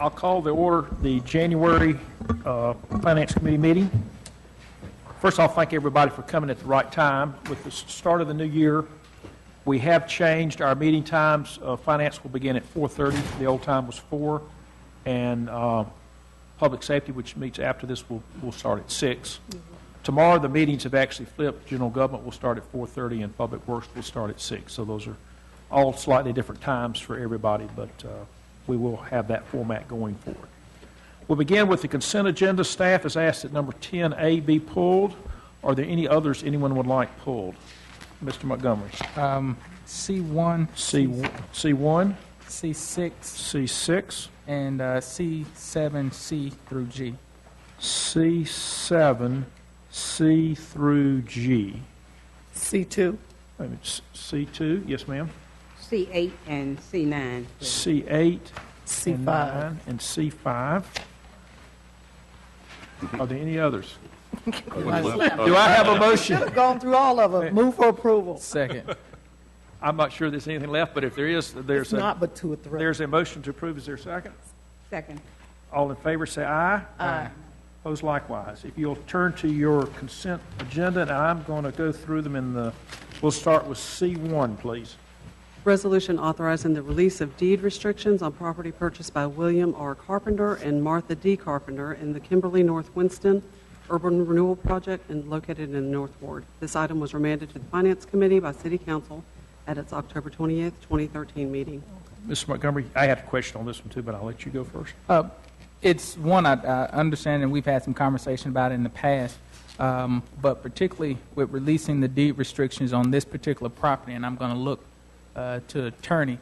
I'll call the order the January Finance Committee meeting. First, I'll thank everybody for coming at the right time. With the start of the new year, we have changed our meeting times. Finance will begin at 4:30. The old time was 4. And Public Safety, which meets after this, will start at 6. Tomorrow, the meetings have actually flipped. General Government will start at 4:30, and Public Works will start at 6. So those are all slightly different times for everybody, but we will have that format going forward. We'll begin with the consent agenda. Staff has asked that number 10A be pulled. Are there any others anyone would like pulled? Mr. Montgomery. C1, C1, C6, C6, and C7, C through G. C7, C through G. C2. C2, yes, ma'am. C8 and C9. C8, C5. and C5. Are there any others? Do I have a motion? Gone through all of them. Move for approval. Second. I'm not sure there's anything left, but if there is, It's not but 2 or 3. there's a motion to approve. Is there a second? Second. All in favor say aye. Aye. Opposed likewise. If you'll turn to your consent agenda, and I'm going to go through them we'll start with C1, please. Resolution authorizing the release of deed restrictions on property purchased by William R. Carpenter and Martha D. Carpenter in the Kimberly North Winston Urban Renewal Project and located in the North Ward. This item was remanded to the Finance Committee by City Council at its October 28th, 2013 meeting. Mr. Montgomery, I had a question on this one too, but I'll let you go first. It's one I understand, and we've had some conversation about it in the past, but particularly with releasing the deed restrictions on this particular property, and I'm going to look to attorney.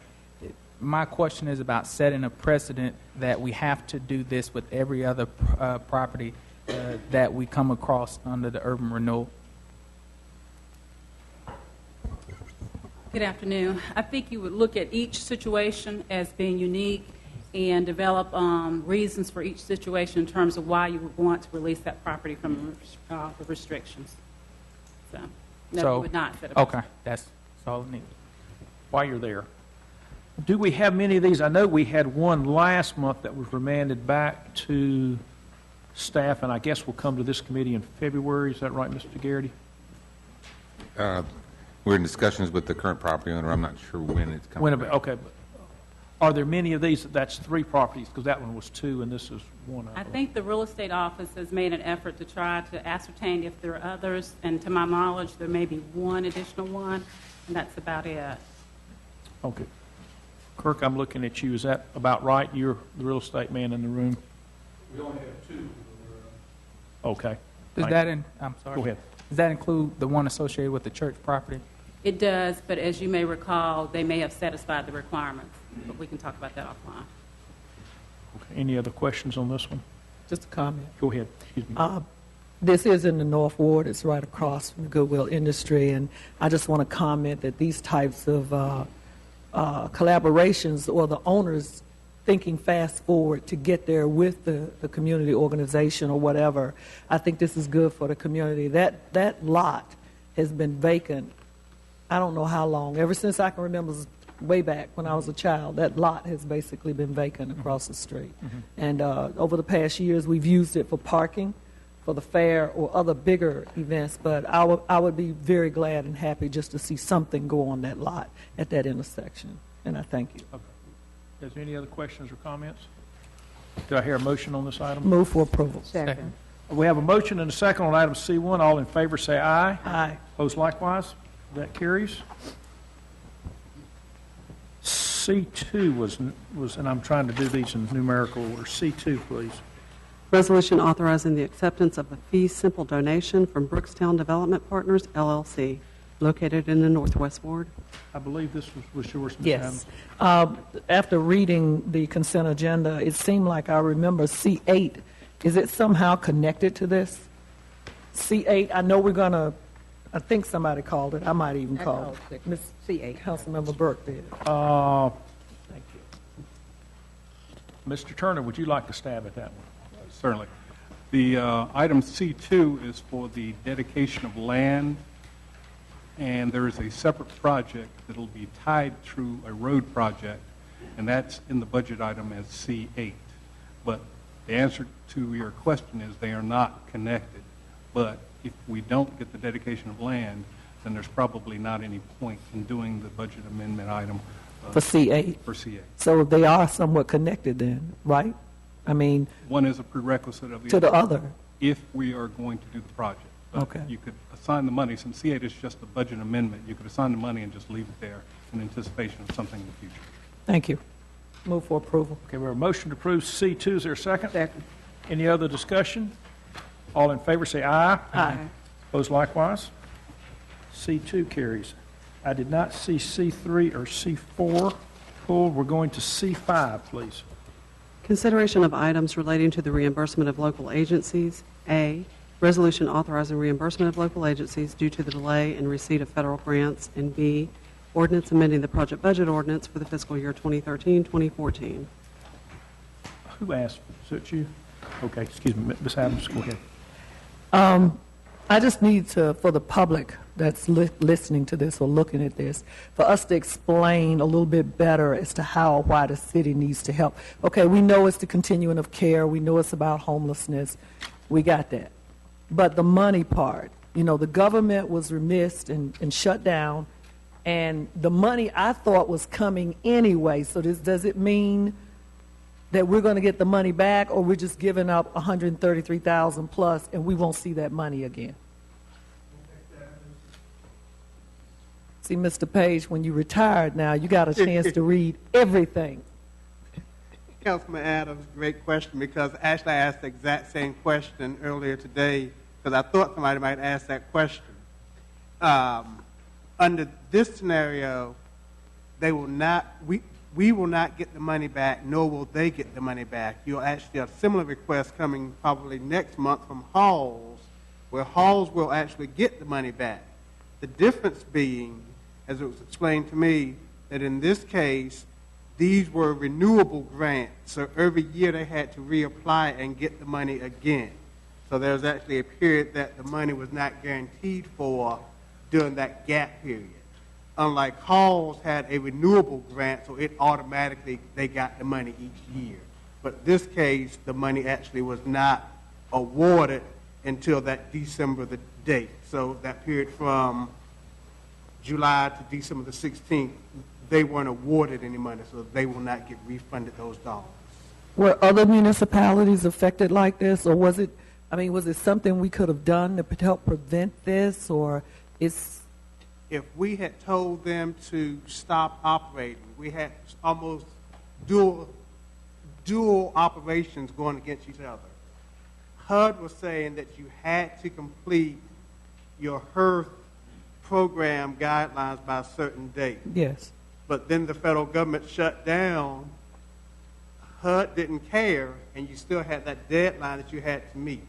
My question is about setting a precedent that we have to do this with every other property that we come across under the urban renewal. Good afternoon. I think you would look at each situation as being unique and develop reasons for each situation in terms of why you would want to release that property from the restrictions. So, no, you would not set a Okay, that's all I need. While you're there, do we have many of these? I know we had one last month that was remanded back to staff, and I guess will come to this committee in February. Is that right, Mr. Garrity? We're in discussions with the current property owner. I'm not sure when it's coming back. Okay, but are there many of these? That's 3 properties, because that one was 2 and this is 1. I think the real estate office has made an effort to try to ascertain if there are others, and to my knowledge, there may be one additional one, and that's about it. Okay. Kirk, I'm looking at you. Is that about right? You're the real estate man in the room. We only have 2. Okay. I'm sorry. Go ahead. Does that include the one associated with the church property? It does, but as you may recall, they may have satisfied the requirements, but we can talk about that offline. Okay. Any other questions on this one? Just a comment. Go ahead. Excuse me. This is in the North Ward. It's right across from the Goodwill Industry. And I just want to comment that these types of collaborations, or the owners thinking fast forward to get there with the community organization or whatever, I think this is good for the community. That lot has been vacant, I don't know how long. Ever since I can remember, way back when I was a child, that lot has basically been vacant across the street. And over the past years, we've used it for parking, for the fair, or other bigger events. But I would be very glad and happy just to see something go on that lot at that intersection. And I thank you. Okay. Is there any other questions or comments? Do I hear a motion on this item? Move for approval. Second. We have a motion and a second on item C1. All in favor say aye. Aye. Opposed likewise. That carries. C2 was, and I'm trying to do these in numerical order. C2, please. Resolution authorizing the acceptance of a fee simple donation from Brookstown Development Partners, LLC, located in the Northwest Ward. I believe this was yours, Ms. Yes. Adams. After reading the consent agenda, it seemed like I remember C8. Is it somehow connected to this? C8, I know we're going to, I think somebody called it. I might even call it. Ms. C8. Councilmember Burke did. Thank you. Mr. Turner, would you like to stab at that one? Certainly. The item C2 is for the dedication of land, and there is a separate project that will be tied through a road project, and that's in the budget item as C8. But the answer to your question is they are not connected. But if we don't get the dedication of land, then there's probably not any point in doing the budget amendment item For C8. for C8. So they are somewhat connected then, right? I mean, One is a prerequisite of to the other. if we are going to do the project. But Okay. you could assign the money, since C8 is just a budget amendment, you could assign the money and just leave it there in anticipation of something in the future. Thank you. Move for approval. Okay, we have a motion to approve C2. Is there a second? Second. Any other discussion? All in favor say aye. Aye. Opposed likewise. C2 carries. I did not see C3 or C4 pulled. We're going to C5, please. Consideration of items relating to the reimbursement of local agencies. A, resolution authorizing reimbursement of local agencies due to the delay in receipt of federal grants. And B, ordinance amending the project budget ordinance for the fiscal year 2013-2014. Who asked? Is it you? Okay, excuse me, Ms. Adams, go ahead. I just need to, for the public that's listening to this or looking at this, for us to explain a little bit better as to how or why the city needs to help. Okay, we know it's the continuum of care. We know it's about homelessness. We got that. But the money part, you know, the government was remiss and shut down, and the money I thought was coming anyway. So does it mean that we're going to get the money back, or we're just giving up $133,000 plus and we won't see that money again? See, Mr. Page, when you retired now, you got a chance to read everything. Councilman Adams, great question, because actually I asked the exact same question earlier today, because I thought somebody might ask that question. Under this scenario, they will not, we will not get the money back, nor will they get the money back. You'll actually have a similar request coming probably next month from Halls, where Halls will actually get the money back. The difference being, as it was explained to me, that in this case, these were renewable grants, so every year they had to reapply and get the money again. So there was actually a period that the money was not guaranteed for during that gap period. Unlike Halls had a renewable grant, so it automatically, they got the money each year. But this case, the money actually was not awarded until that December the date. So that period from July to December the 16th, they weren't awarded any money, so they will not get refunded those dollars. Were other municipalities affected like this, or was it something we could have done to help prevent this, or it's... If we had told them to stop operating, we had almost dual operations going against each other. HUD was saying that you had to complete your HERF program guidelines by a certain date. Yes. But then the federal government shut down. HUD didn't care, and you still had that deadline that you had to meet.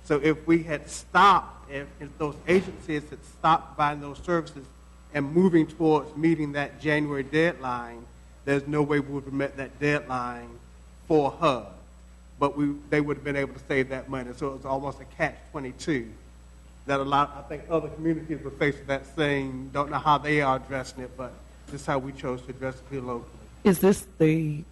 So if we had stopped, if those agencies had stopped providing those services and moving towards meeting that January deadline, there's no way we would have met that deadline for HUD. But they would have been able to save that money. So it was almost a catch-22 that I think other communities were faced with that same, don't know how they are addressing it, but this is how we chose to address it here locally. Is this the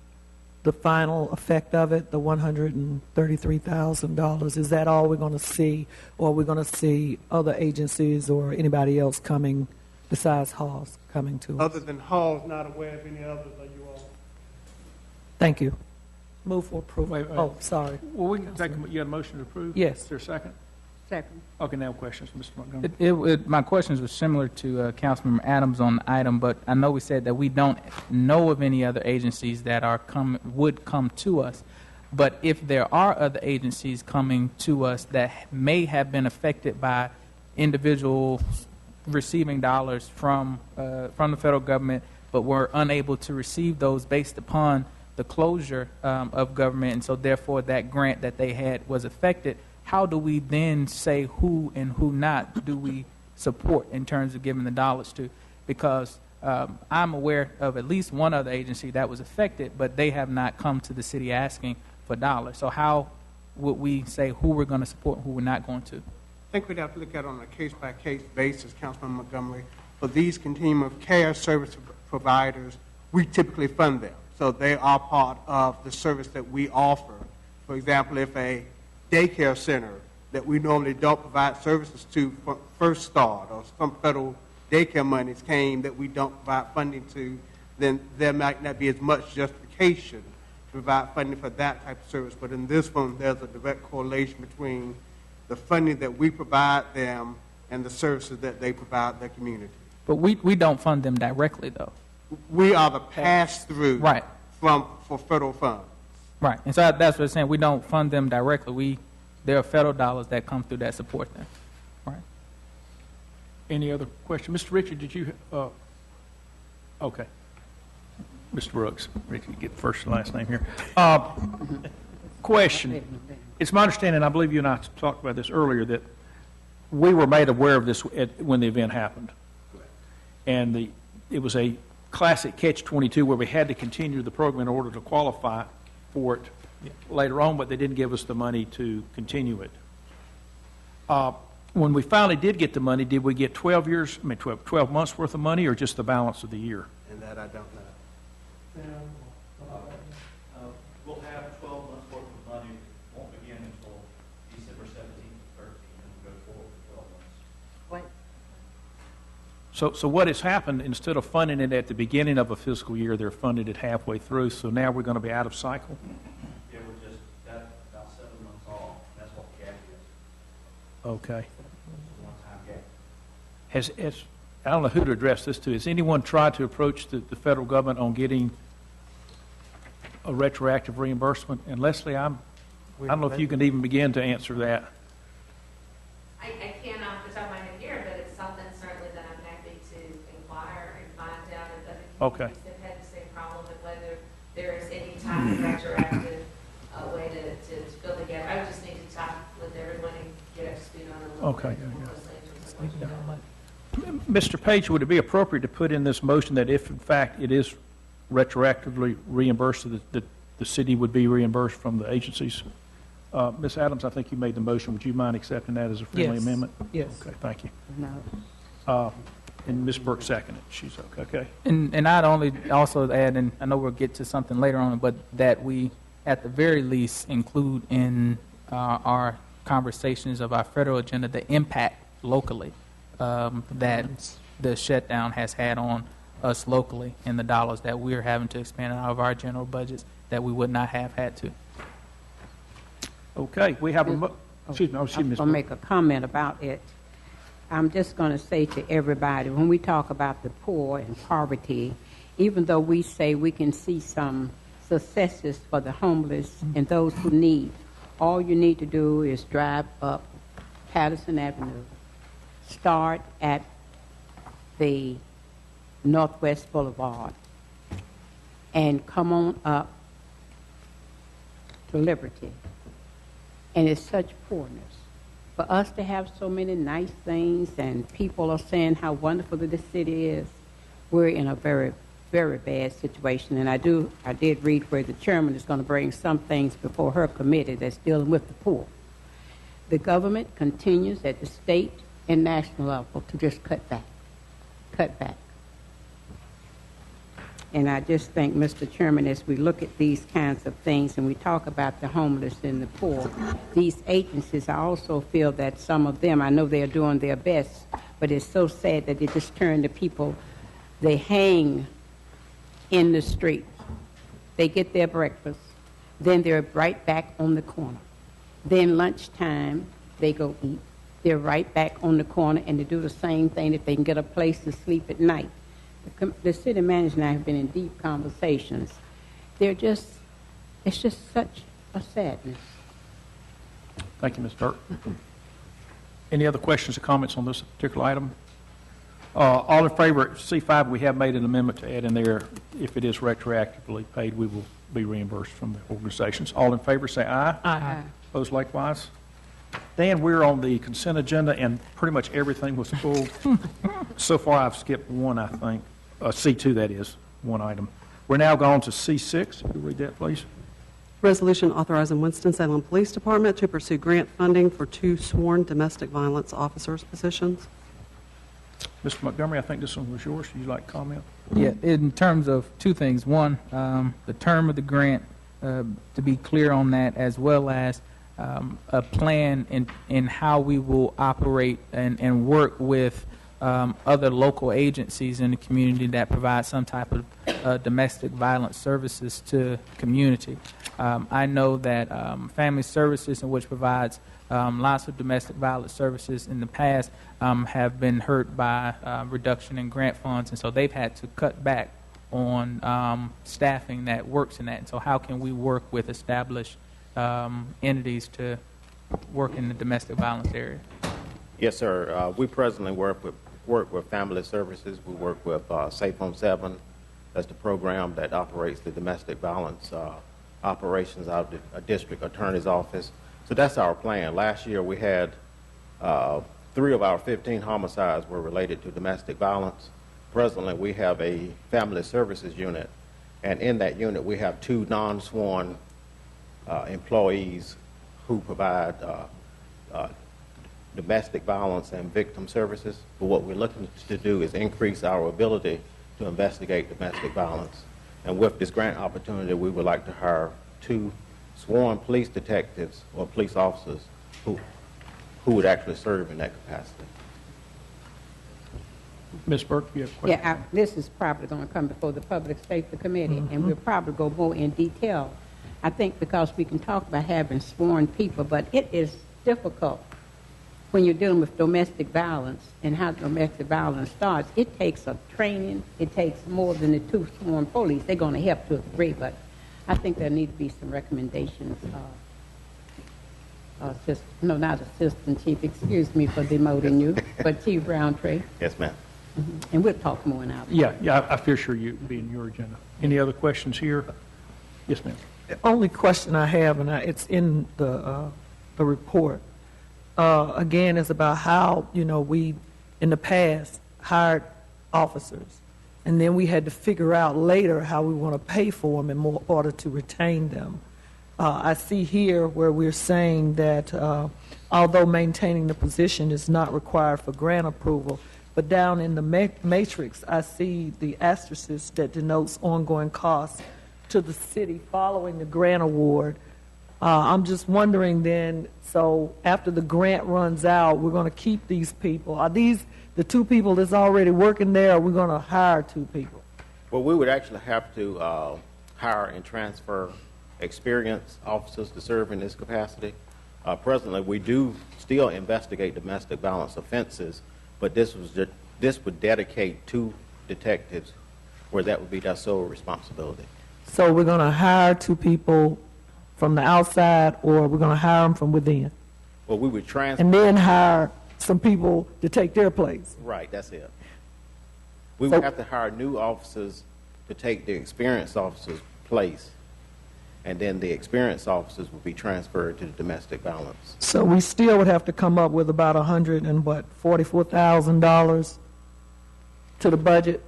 final effect of it, the $133,000? Is that all we're going to see, or are we going to see other agencies or anybody else coming besides Halls coming to us? Other than Hall's, not aware of any others, are you all? Thank you. Move for approval. Wait. Oh, sorry. Well, we can take, you got a motion to approve? Yes. Is there a second? Second. Okay, now questions, Mr. Montgomery. My questions were similar to Councilmember Adams on the item, but I know we said that we don't know of any other agencies that would come to us. But if there are other agencies coming to us that may have been affected by individuals receiving dollars from the federal government, but were unable to receive those based upon the closure of government, and so therefore that grant that they had was affected, how do we then say who and who not do we support in terms of giving the dollars to? Because I'm aware of at least one other agency that was affected, but they have not come to the city asking for dollars. So how would we say who we're going to support and who we're not going to? I think we'd have to look at it on a case-by-case basis, Councilman Montgomery. For these continuum of care service providers, we typically fund them. So they are part of the service that we offer. For example, if a daycare center that we normally don't provide services to from First Start, or some federal daycare monies came that we don't provide funding to, then there might not be as much justification to provide funding for that type of service. But in this one, there's a direct correlation between the funding that we provide them and the services that they provide their community. But we don't fund them directly, though. We are the pass-through Right. for federal funds. Right. And so that's what I'm saying. We don't fund them directly. There are federal dollars that come through that support them. Right. Any other question? Mr. Richard, did you, okay. Mr. Brooks, Richard, you get first and last name here. Question. It's my understanding, I believe you and I talked about this earlier, that we were made aware of this when the event happened. And it was a classic catch-22 where we had to continue the program in order to qualify for it later on, but they didn't give us the money to continue it. When we finally did get the money, did we get 12 months worth of money, or just the balance of the year? And that I don't know. We'll have 12 months worth of money. It won't begin until December 17th or 13th, and we'll go forward for 12 months. So what has happened, instead of funding it at the beginning of a fiscal year, they're funded it halfway through, so now we're going to be out of cycle? Yeah, we're just about 7 months off. That's what the gap is. Okay. It's a one-time gap. Has I don't know who to address this to. Has anyone tried to approach the federal government on getting a retroactive reimbursement? And Leslie, I don't know if you can even begin to answer that. I can't off the top of my head here, but it's something certainly that I'm happy to inquire and find out if other communities have had the same problem, and whether there is any type of retroactive way to fill the gap. I would just need to talk with everyone and get up to speed on it a little bit more closely in terms of what you know. Mr. Page, would it be appropriate to put in this motion that if, in fact, it is retroactively reimbursed, that the city would be reimbursed from the agencies? Ms. Adams, I think you made the motion. Would you mind accepting that as a friendly Yes. amendment? Yes. Okay, thank you. No. And Ms. Burke seconded. She's okay. And I'd only also add, and I know we'll get to something later on, but that we, at the very least, include in our conversations of our federal agenda the impact locally that the shutdown has had on us locally, and the dollars that we're having to expend out of our general budgets that we would not have had to. Okay, we have a excuse me, Ms. I'm going to make a comment about it. I'm just going to say to everybody, when we talk about the poor and poverty, even though we say we can see some successes for the homeless and those who need, all you need to do is drive up Patterson Avenue, start at the Northwest Boulevard, and come on up to Liberty. And it's such poorness. For us to have so many nice things and people are saying how wonderful this city is, we're in a very, very bad situation. And I did read where the chairman is going to bring some things before her committee that's dealing with the poor. The government continues at the state and national level to just cut back. And I just think, Mr. Chairman, as we look at these kinds of things and we talk about the homeless and the poor, these agencies, I also feel that some of them, I know they're doing their best, but it's so sad that they just turn the people, they hang in the street. They get their breakfast, then they're right back on the corner. Then lunchtime, they go eat. They're right back on the corner, and they do the same thing if they can get a place to sleep at night. The city manager and I have been in deep conversations. It's just such a sadness. Thank you, Ms. Burke. Any other questions or comments on this particular item? All in favor, C5, we have made an amendment to add in there, if it is retroactively paid, we will be reimbursed from the organizations. All in favor, say aye. Aye. Opposed likewise. Dan, we're on the consent agenda, and pretty much everything was pulled. So far, I've skipped one, I think. C2, that is, one item. We're now going to C6. If you read that, please. Resolution authorizing Winston-Salem Police Department to pursue grant funding for 2 sworn domestic violence officers positions. Mr. Montgomery, I think this one was yours. Would you like to comment? Yeah, in terms of two things. One, the term of the grant to be clear on that, as well as a plan in how we will operate and work with other local agencies in the community that provide some type of domestic violence services to the community. I know that Family Services, in which provides lots of domestic violence services in the past, have been hurt by reduction in grant funds, and so they've had to cut back on staffing that works in that. And so how can we work with established entities to work in the domestic violence area? Yes, sir. We presently work with Family Services. We work with Safe on 7. That's the program that operates the domestic violence operations out of the district attorney's office. So that's our plan. Last year we had 3 of our 15 homicides were related to domestic violence. Presently we have a Family Services unit, and in that unit we have 2 non-sworn employees who provide domestic violence and victim services. But what we're looking to do is increase our ability to investigate domestic violence. And with this grant opportunity, we would like to hire 2 sworn police detectives or police officers who would actually serve in that capacity. Ms. Burke, you have a question? Yeah, this is probably going to come before the Public Safety Committee, and we'll probably go more in detail. I think because we can talk about having sworn people, but it is difficult when you're dealing with domestic violence and how domestic violence starts. It takes a training. It takes more than the 2 sworn police. They're going to help to a degree, but I think there need to be some recommendations. Not Assistant Chief, excuse me for demoting you, but Chief Roundtree. Yes, ma'am. And we'll talk more now. Yeah, I feel sure you'd be in your agenda. Any other questions here? Yes, ma'am. The only question I have, and it's in the report, again, is about how, we, in the past, hired officers, and then we had to figure out later how we want to pay for them in order to retain them. I see here where we're saying that although maintaining the position is not required for grant approval, but down in the matrix, I see the asterisk that denotes ongoing costs to the city following the grant award. I'm just wondering then, so after the grant runs out, we're going to keep these people. Are these the 2 people that's already working there, or are we going to hire 2 people? Well, we would actually have to hire and transfer experienced officers to serve in this capacity. Presently, we do still investigate domestic violence offenses, but this would dedicate 2 detectives where that would be their sole responsibility. So we're going to hire 2 people from the outside, or we're going to hire them from within? Well, we would transfer. And then hire some people to take their place? Right, that's it. We would have to hire new officers to take the experienced officers' place, and then the experienced officers would be transferred to the domestic violence. So we still would have to come up with about $144,000 to the budget?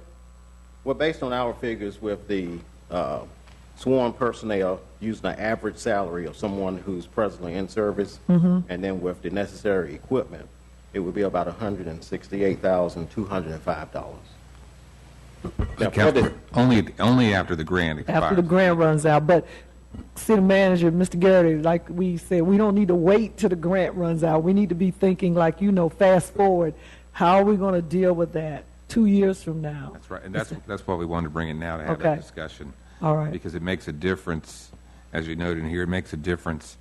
Well, based on our figures with the sworn personnel using an average salary of someone who's presently in service, and then with the necessary equipment, it would be about $168,205. Now, Counselor, only after the grant expires. After the grant runs out. But City Manager, Mr. Garrity, like we said, we don't need to wait till the grant runs out. We need to be thinking like, fast forward. How are we going to deal with that 2 years from now? That's right, and that's why we wanted to bring it now to have that discussion. All right. Because it makes a difference, as you noted in here, it makes a difference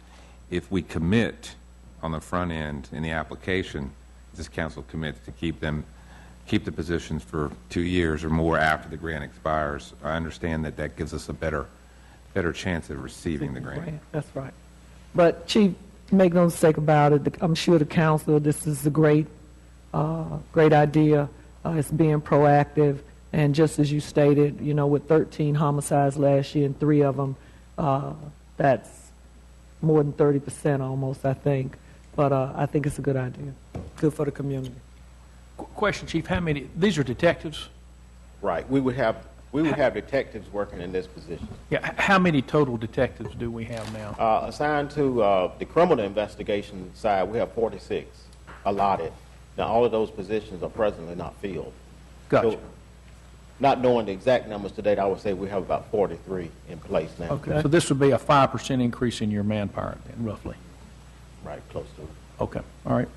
if we commit on the front end in the application, this council commits to keep the positions for 2 years or more after the grant expires. I understand that gives us a better chance of receiving the grant. That's right. But Chief, make no mistake about it, I'm sure the council, this is a great idea. It's being proactive. And just as you stated, with 13 homicides last year and 3 of them, that's more than 30% almost, I think. But I think it's a good idea. Good for the community. Question, Chief, how many, these are detectives? Right. We would have detectives working in this position. Yeah, how many total detectives do we have now? Assigned to the criminal investigation side, we have 46 allotted. Now, all of those positions are presently not filled. Gotcha. So Not knowing the exact numbers to date, I would say we have about 43 in place now. Okay, so this would be a 5% increase in your manpower then, roughly? Right, close to it. Okay, all right.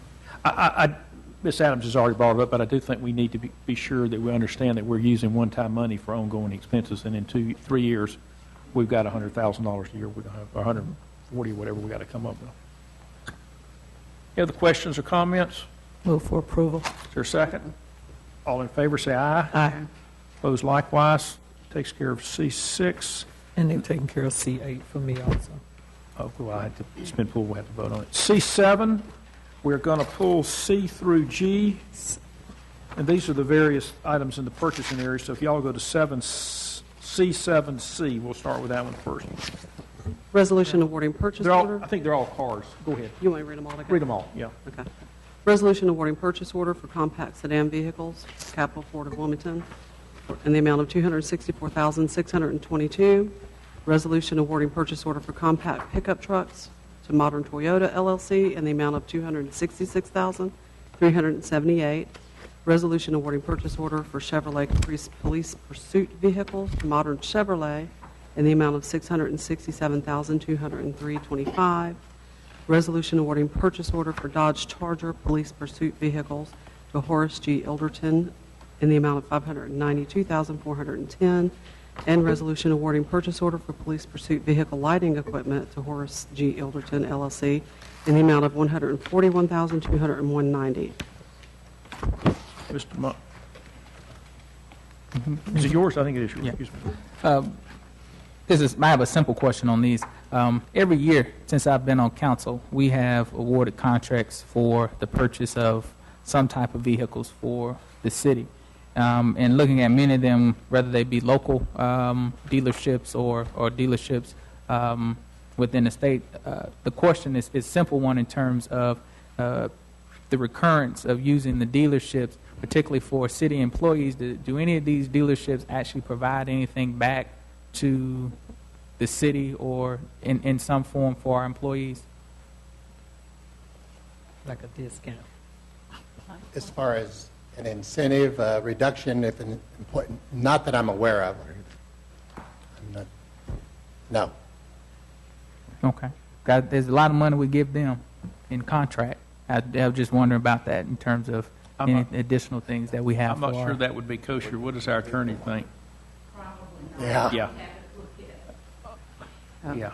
Ms. Adams has already brought it up, but I do think we need to be sure that we understand that we're using one-time money for ongoing expenses, and in 3 years, we've got $100,000 a year, we're going to have 140, whatever we got to come up with. Any other questions or comments? Move for approval. Is there a second? All in favor, say aye. Aye. Opposed likewise. Takes care of C6. And they've taken care of C8 for me also. Oh, well, it's been pulled, we'll have to vote on it. C7, we're going to pull C through G, and these are the various items in the purchasing area, so if y'all go to C7C, we'll start with that one first. Resolution awarding purchase order. I think they're all cars. Go ahead. You want me to read them all together? Read them all, yeah. Okay. Resolution awarding purchase order for compact sedan vehicles, Capital Ford of Wilmington, in the amount of $264,622. Resolution awarding purchase order for compact pickup trucks to Modern Toyota LLC in the amount of $266,378. Resolution awarding purchase order for Chevrolet Caprice police pursuit vehicles to Modern Chevrolet in the amount of $667,203.25. Resolution awarding purchase order for Dodge Charger police pursuit vehicles to Horace G. Ilderton in the amount of $592,410. And resolution awarding purchase order for police pursuit vehicle lighting equipment to Horace G. Ilderton LLC in the amount of $141,201.90. Mr. Monk. Is it yours? I think it is yours. Yeah. Excuse me. I have a simple question on these. Every year since I've been on council, we have awarded contracts for the purchase of some type of vehicles for the city. And looking at many of them, whether they be local dealerships or dealerships within the state, the question is a simple one in terms of the recurrence of using the dealerships, particularly for city employees. Do any of these dealerships actually provide anything back to the city or in some form for our employees? Like a discount. As far as an incentive reduction, if an important, not that I'm aware of. No. Okay. There's a lot of money we give them in contract. I was just wondering about that in terms of any additional things that we have. I'm not sure that would be kosher. What does our attorney think? Yeah. Yeah. Yeah.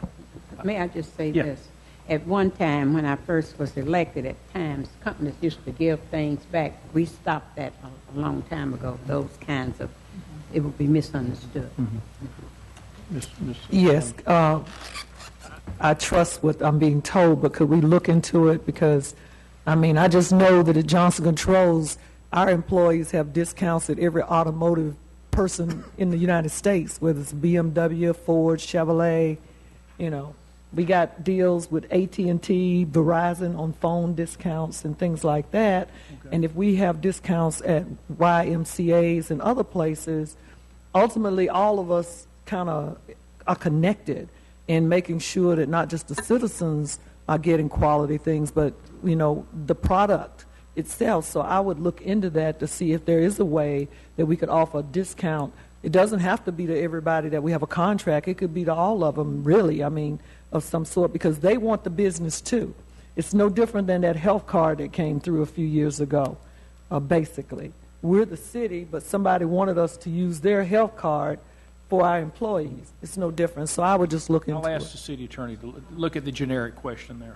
May I just say Yeah. this? At one time, when I first was elected, at times, companies used to give things back. We stopped that a long time ago, those kinds of, it would be misunderstood. Yes, I trust what I'm being told, but could we look into it? Because, I mean, I just know that at Johnson Controls, our employees have discounts at every automotive person in the United States, whether it's BMW, Ford, Chevrolet, you know. We got deals with AT&T, Verizon on phone discounts and things like that. Okay. And if we have discounts at YMCAs and other places, ultimately all of us kind of are connected in making sure that not just the citizens are getting quality things, but, you know, the product itself. So I would look into that to see if there is a way that we could offer a discount. It doesn't have to be to everybody that we have a contract. It could be to all of them, really, I mean, of some sort, because they want the business too. It's no different than that health card that came through a few years ago, basically. We're the city, but somebody wanted us to use their health card for our employees. It's no different. So I would just look into it. I'll ask the city attorney to look at the generic question there.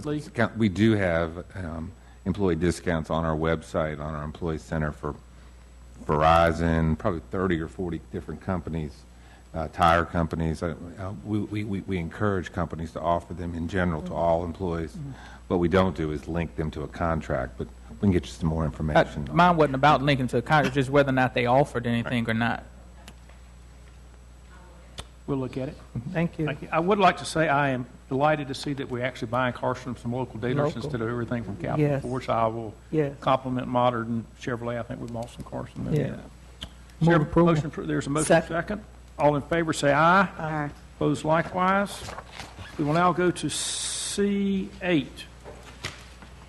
Lee? We do have employee discounts on our website, on our employee center for Verizon, probably 30 or 40 different companies, tire companies. We encourage companies to offer them in general to all employees. What we don't do is link them to a contract, but we can get you some more information. Mine wasn't about linking to a contract, just whether or not they offered anything or not. We'll look at it. Thank you. Thank you. I would like to say I am delighted to see that we're actually buying cars from some local dealers instead of everything from Capital Yes. Ford. So I will compliment Modern Chevrolet. I think we bought some cars from them. Yeah. There's a motion second. All in favor say aye. Aye. Opposed likewise. We will now go to C8.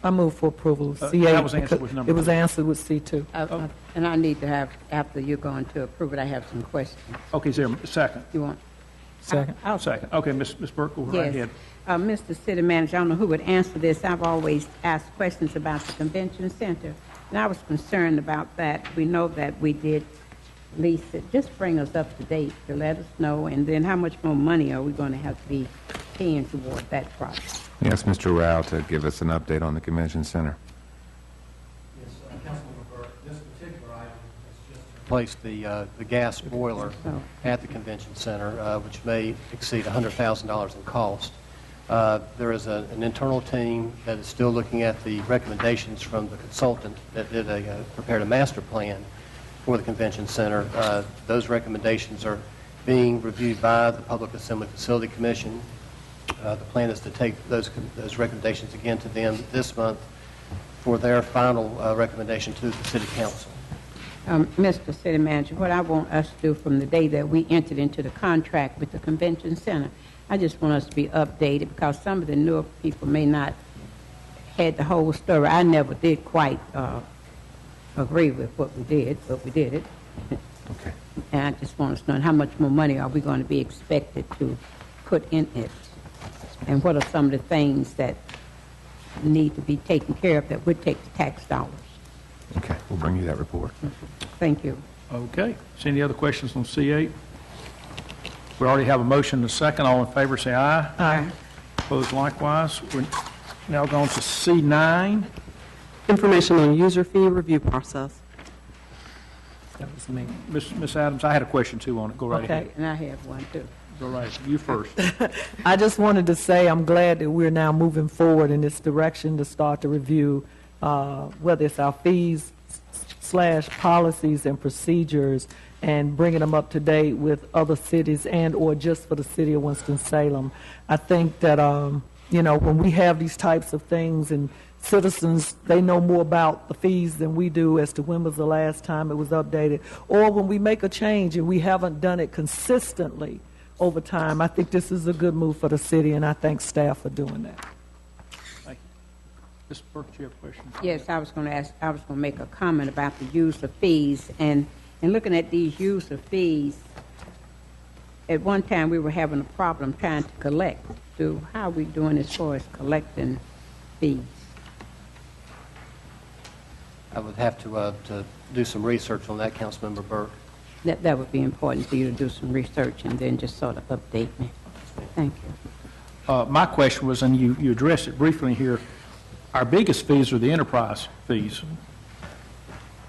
I move for approval of That C8. was answered with number It was two. answered with C2. And I need to have, after you're going to approve it, I have some questions. Okay, is there a second? You want? Second. I'll Second. Okay, Ms. Burke, go right Yes. ahead. Mr. City Manager, I don't know who would answer this. I've always asked questions about the convention center, and I was concerned about that. We know that we did lease it. Just bring us up to date to let us know, and then how much more money are we going to have to be paying toward that project? Yes, Mr. Rao to give us an update on the convention center. Yes, Councilmember Burke, this particular item is just to replace the gas boiler at the convention center, which may exceed $100,000 in cost. There is an internal team that is still looking at the recommendations from the consultant that prepared a master plan for the convention center. Those recommendations are being reviewed by the Public Assembly Facility Commission. The plan is to take those recommendations again to them this month for their final recommendation to the City Council. Mr. City Manager, what I want us to do from the day that we entered into the contract with the convention center, I just want us to be updated because some of the newer people may not had the whole story. I never did quite agree with what we did, but we did it. Okay. And I just want us to know how much more money are we going to be expected to put in it? And what are some of the things that need to be taken care of that would take the tax dollars? Okay, we'll bring you that report. Thank you. Okay. Is any other questions on C8? We already have a motion and a second. All in favor, say aye. Aye. Opposed likewise. We're now going to C9. Information on user fee review process. That was me. Ms. Adams, I had a question too on it. Go right Okay. ahead. And I have one, too. Go right. You first. I just wanted to say I'm glad that we're now moving forward in this direction to start to review whether it's our fees / policies and procedures and bringing them up to date with other cities and or just for the city of Winston-Salem. I think that, when we have these types of things and citizens, they know more about the fees than we do as to when was the last time it was updated, or when we make a change and we haven't done it consistently over time. I think this is a good move for the city, and I thank staff for doing that. Thank you. Ms. Burke, do you have a question? Yes, I was going to make a comment about the user fees. And looking at these user fees, at one time we were having a problem trying to collect. How are we doing as far as collecting fees? I would have to do some research on that, Councilmember Burke. That would be important for you to do some research and then just sort of update me. Thank you. My question was, and you addressed it briefly here, our biggest fees are the enterprise fees,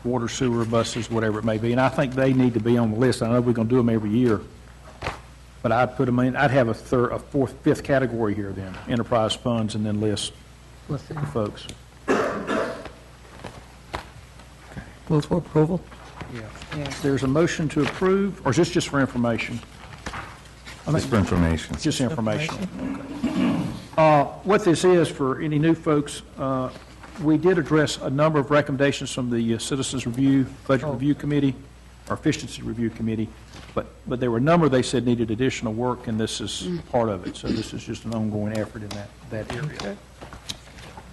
water, sewer, buses, whatever it may be, and I think they need to be on the list. I know we're going to do them every year, but I'd put them in, I'd have a fourth, fifth category here then, enterprise funds, and then list the folks. Move for approval. There's a motion to approve, or is this just for information? Just for information. Just information. What this is, for any new folks, we did address a number of recommendations from the Citizens Review, Budget Review Committee, or Efficiency Review Committee, but there were a number they said needed additional work, and this is part of it. So this is just an ongoing effort in that area. Okay.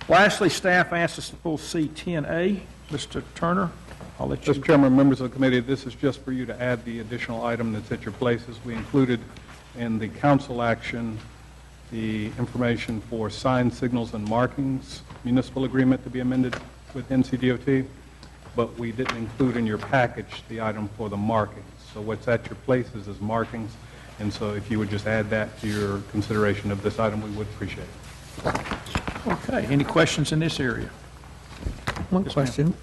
Lastly, staff asked us to pull C10A. Mr. Turner, I'll let you. Mr. Chairman, members of the committee, this is just for you to add the additional item that's at your places. We included in the council action the information for sign signals and markings, municipal agreement to be amended with NCDOT, but we didn't include in your package the item for the markings. So what's at your places is markings, and so if you would just add that to your consideration of this item, we would appreciate it. Okay, any questions in this area? One question.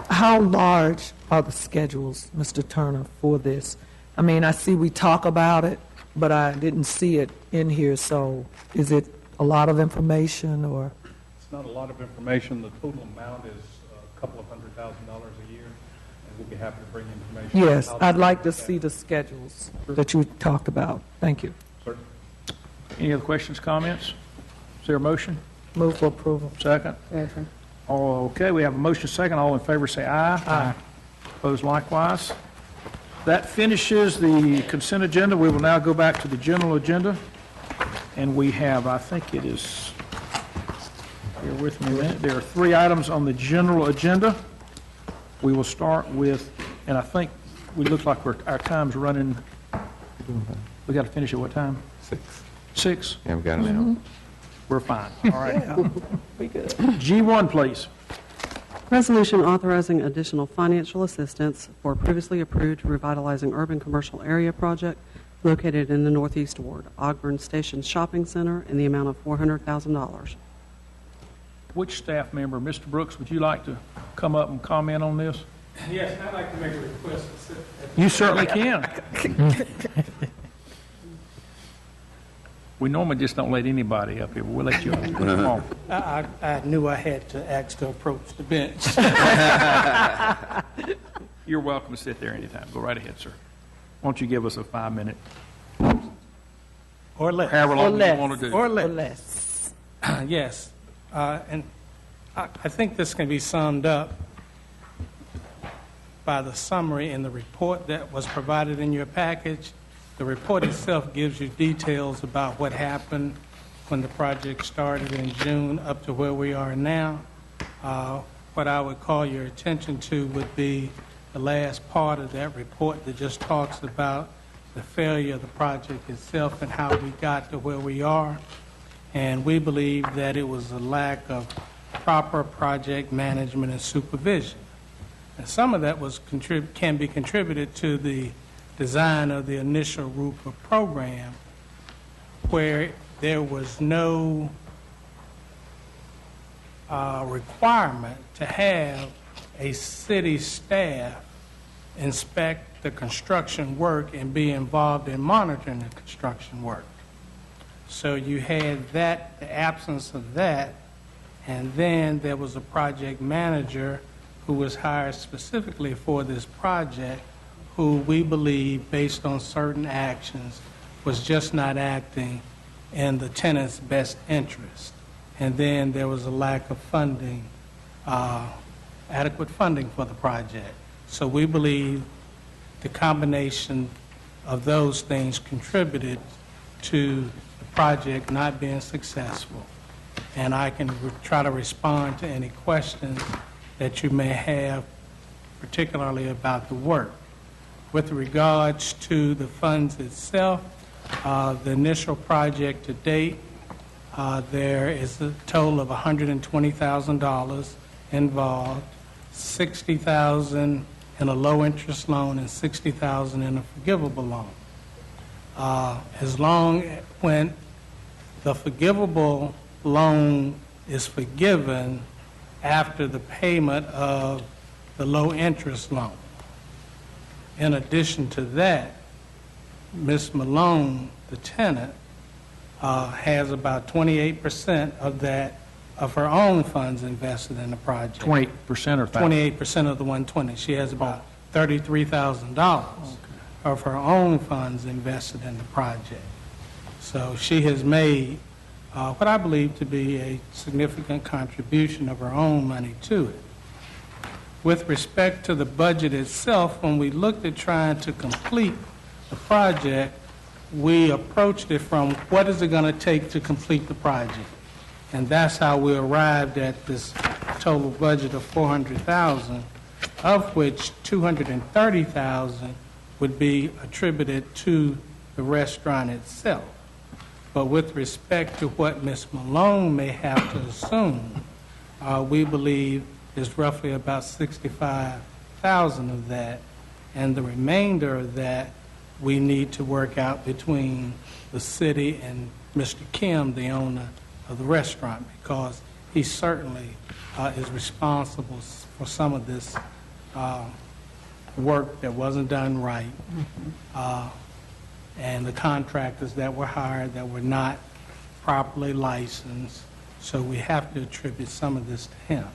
How large are the schedules, Mr. Turner, for this? I mean, I see we talk about it, but I didn't see it in here, so is it a lot of information, or? It's not a lot of information. The total amount is a couple of $100,000 a year, and we'll be happy to bring information. Yes, I'd like to see the schedules that you talked about. Thank you. Sir. Any other questions, comments? Is there a motion? Move for approval. Second? Second. Okay, we have a motion second. All in favor say aye. Aye. Opposed likewise. That finishes the consent agenda. We will now go back to the general agenda. And we have, I think it is Bear with me a minute. There are 3 items on the general agenda. We will start with, and I think we look like our time's running. We got to finish at what time? 6. 6? Yeah, we got it now. We're fine. All right. We good. G1, please. Resolution authorizing additional financial assistance for previously approved revitalizing urban commercial area project located in the Northeast Ward, Ogburn Station Shopping Center, in the amount of $400,000. Which staff member, Mr. Brooks, would you like to come up and comment on this? Yes, I'd like to make a request. You certainly can. We normally just don't let anybody up here, but we'll let you up. Come on. I knew I had to ask to approach the bench. You're welcome to sit there anytime. Go right ahead, sir. Why don't you give us a 5-minute, Or less. however long you want to do. Or Or less. less. Yes. And I think this can be summed up by the summary in the report that was provided in your package. The report itself gives you details about what happened when the project started in June up to where we are now. What I would call your attention to would be the last part of that report that just talks about the failure of the project itself and how we got to where we are. And we believe that it was a lack of proper project management and supervision. And some of that was can be contributed to the design of the initial RUPA program, where there was no requirement to have a city staff inspect the construction work and be involved in monitoring the construction work. So you had that, the absence of that, and then there was a project manager who was hired specifically for this project, who we believe, based on certain actions, was just not acting in the tenant's best interest. And then there was a lack of funding, adequate funding for the project. So we believe the combination of those things contributed to the project not being successful. And I can try to respond to any questions that you may have, particularly about the work. With regards to the funds itself, the initial project to date, there is a total of $120,000 involved, $60,000 in a low-interest loan and $60,000 in a forgivable loan. As long when the forgivable loan is forgiven after the payment of the low-interest loan. In addition to that, Ms. Malone, the tenant, has about 28% of that, of her own funds invested in the project. 28% or 28% of the 120. She has about $33,000 of her own funds invested in the project. So she has made what I believe to be a significant contribution of her own money to it. With respect to the budget itself, when we looked at trying to complete the project, we approached it from what is it going to take to complete the project? And that's how we arrived at this total budget of $400,000, of which $230,000 would be attributed to the restaurant itself. But with respect to what Ms. Malone may have to assume, we believe is roughly about $65,000 of that, and the remainder of that we need to work out between the city and Mr. Kim, the owner of the restaurant, because he certainly is responsible for some of this work that wasn't done right, and the contractors that were hired that were not properly licensed, so we have to attribute some of this to him.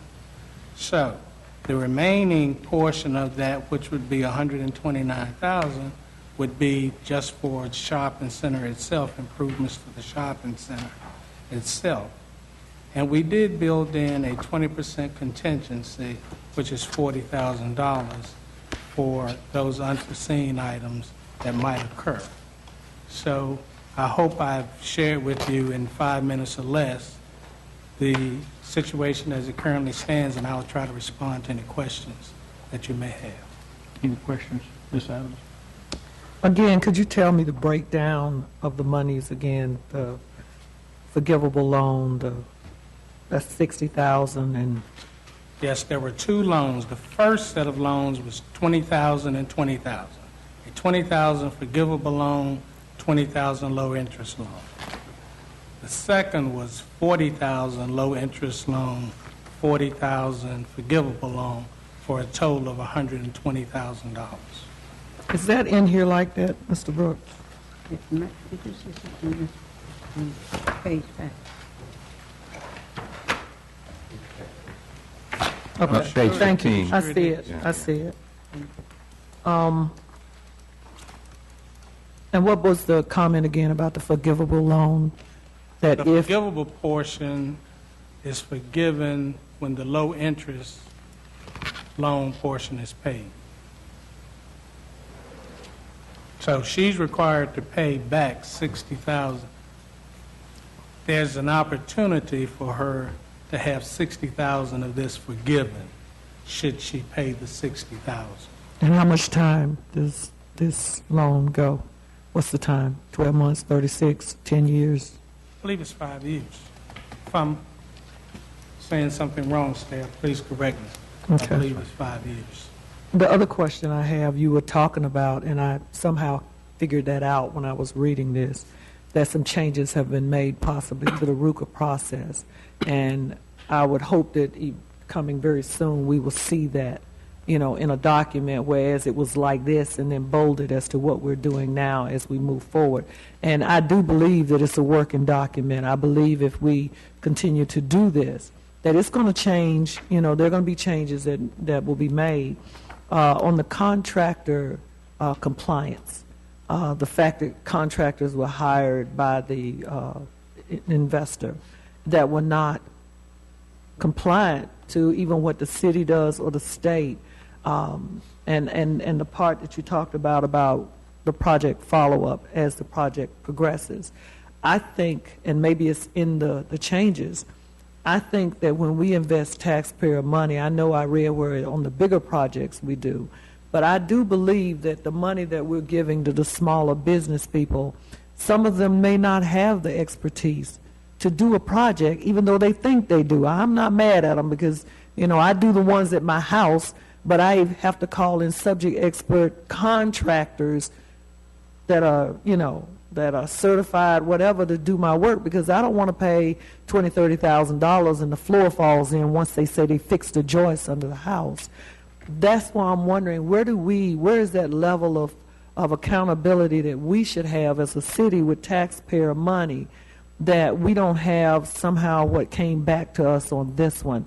So the remaining portion of that, which would be $129,000, would be just for the shopping center itself, improvements to the shopping center itself. And we did build in a 20% contingency, which is $40,000 for those unforeseen items that might occur. So I hope I've shared with you in 5 minutes or less the situation as it currently stands, and I'll try to respond to any questions that you may have. Any questions, Ms. Adams? Again, could you tell me the breakdown of the monies again, the forgivable loan, that's 60,000 and Yes, there were two loans. The first set of loans was $20,000 and $20,000. A $20,000 forgivable loan, $20,000 low interest loan. The second was $40,000 low interest loan, $40,000 forgivable loan, for a total of $120,000. is that in here like that, Mr. Brooks? Did you see something on this page back? Okay, Page thank you. 15. I see it, Yeah. I see it. And what was the comment again about the forgivable loan? That The if, forgivable portion is forgiven when the low interest loan portion is paid. So she's required to pay back $60,000. There's an opportunity for her to have $60,000 of this forgiven, should she pay the $60,000. and how much time does this loan go? What's the time? 12 months, 36, 10 years? I believe it's 5 years. If I'm saying something wrong, staff, please correct me. Okay. I believe it's 5 years. The other question I have, you were talking about, and I somehow figured that out when I was reading this, that some changes have been made possibly to the RUCA process. And I would hope that coming very soon, we will see that, in a document, whereas it was like this and then bolded as to what we're doing now as we move forward. And I do believe that it's a working document. I believe if we continue to do this, that it's going to change, there are going to be changes that will be made. On the contractor compliance, the fact that contractors were hired by the investor that were not compliant to even what the city does or the state, and the part that you talked about the project follow-up as the project progresses. I think, and maybe it's in the changes, I think that when we invest taxpayer money, I know I read where on the bigger projects we do, but I do believe that the money that we're giving to the smaller business people, some of them may not have the expertise to do a project, even though they think they do. I'm not mad at them because, I do the ones at my house, but I have to call in subject expert contractors that are, that are certified, whatever, to do my work, because I don't want to pay $20,000, $30,000 and the floor falls in once they say they fixed the joists under the house. That's why I'm wondering, where is that level of accountability that we should have as a city with taxpayer money that we don't have somehow what came back to us on this one?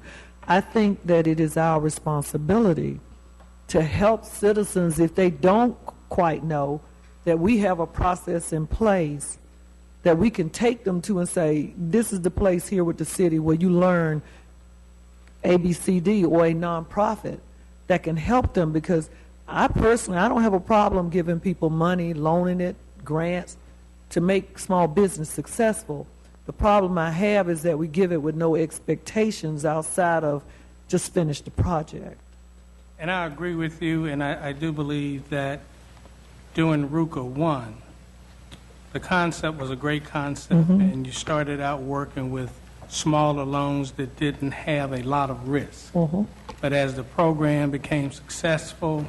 I think that it is our responsibility to help citizens if they don't quite know that we have a process in place that we can take them to and say, this is the place here with the city where you learn ABCD, or a nonprofit that can help them, because I don't have a problem giving people money, loaning it, grants, to make small business successful. The problem I have is that we give it with no expectations outside of just finish the project. And I agree with you, and I do believe that doing RUCA 1, the concept was a great concept, and you started out working with smaller loans that didn't have a lot of risk. But as the program became successful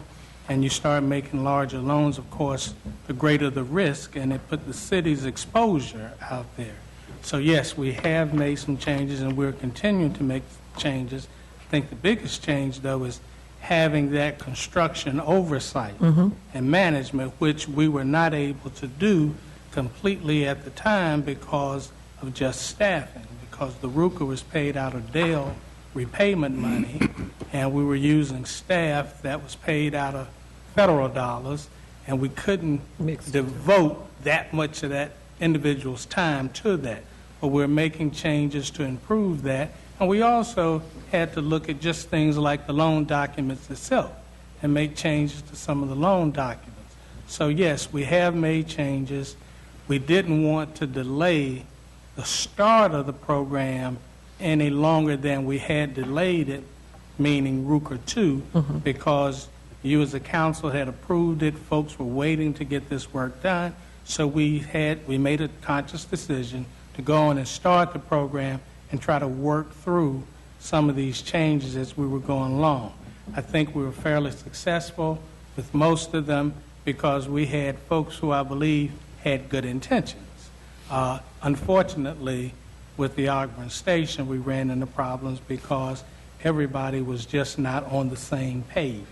and you start making larger loans, of course, the greater the risk, and it put the city's exposure out there. So yes, we have made some changes, and we're continuing to make changes. I think the biggest change, though, is having that construction oversight and management, which we were not able to do completely at the time because of just staffing, because the RUCA was paid out of Dale repayment money, and we were using staff that was paid out of federal dollars, and we couldn't devote that much of that individual's time to that. But we're making changes to improve that. And we also had to look at just things like the loan documents itself and make changes to some of the loan documents. So yes, we have made changes. We didn't want to delay the start of the program any longer than we had delayed it, meaning Ruker 2, because you as a council had approved it, folks were waiting to get this work done, so we made a conscious decision to go on and start the program and try to work through some of these changes as we were going along. I think we were fairly successful with most of them because we had folks who I believe had good intentions. Unfortunately, with the Ogburn Station, we ran into problems because everybody was just not on the same page,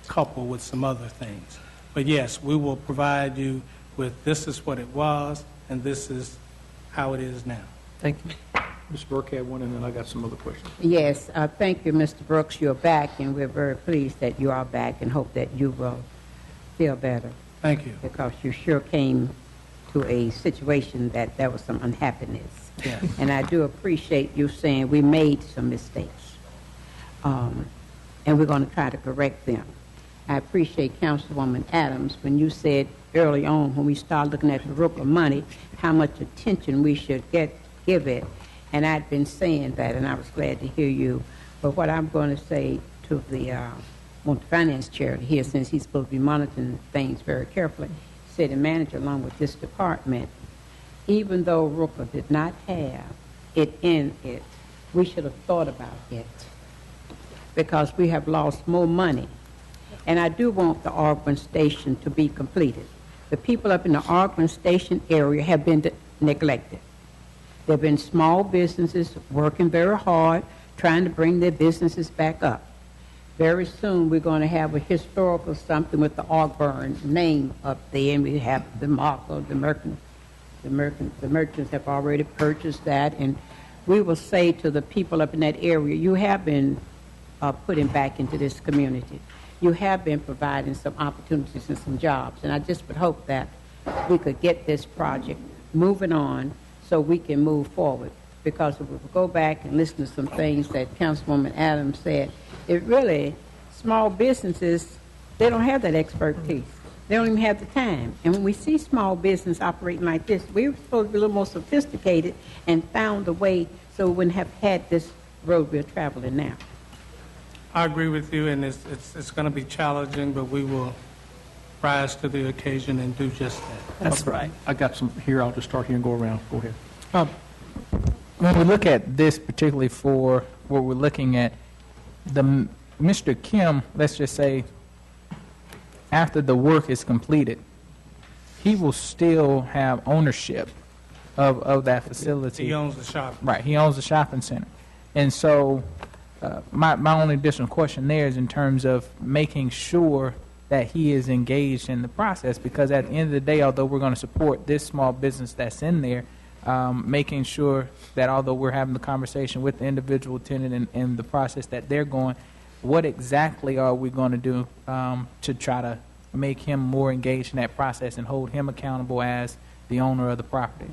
coupled with some other things. But yes, we will provide you with this is what it was, and this is how it is now. Thank you. Ms. Burke had one, and then I got some other questions. Yes, thank you, Mr. Brooks. You're back, and we're very pleased that you are back and hope that you will feel better. Thank you. Because you sure came to a situation that there was some unhappiness. Yes. And I do appreciate you saying we made some mistakes, and we're going to try to correct them. I appreciate Councilwoman Adams when you said early on when we started looking at the Rooker money, how much attention we should give it. And I'd been saying that, and I was glad to hear you. But what I'm going to say to the finance chair here, since he's supposed to be monitoring things very carefully, city manager along with this department, even though Rooker did not have it in it, we should have thought about it because we have lost more money. And I do want the Ogburn Station to be completed. The people up in the Ogburn Station area have been neglected. There have been small businesses working very hard, trying to bring their businesses back up. Very soon, we're going to have a historical something with the Ogburn name up there, and we have the marker, the merchants have already purchased that, and we will say to the people up in that area, you have been putting back into this community. You have been providing some opportunities and some jobs, and I just would hope that we could get this project moving on so we can move forward. Because if we go back and listen to some things that Councilwoman Adams said, it really, small businesses, they don't have that expertise. They don't even have the time. And when we see small business operating like this, we were supposed to be a little more sophisticated and found a way so we wouldn't have had this road we're traveling now. I agree with you, and it's going to be challenging, but we will rise to the occasion and do just that. That's right. I got some here. I'll just start here and go around. Go ahead. When we look at this particularly for what we're looking at, Mr. Kim, let's just say, after the work is completed, he will still have ownership of that facility. He owns the shop. Right, he owns the shopping center. And so my only additional question there is in terms of making sure that he is engaged in the process, because at the end of the day, although we're going to support this small business that's in there, making sure that although we're having the conversation with the individual tenant and the process that they're going, what exactly are we going to do to try to make him more engaged in that process and hold him accountable as the owner of the property?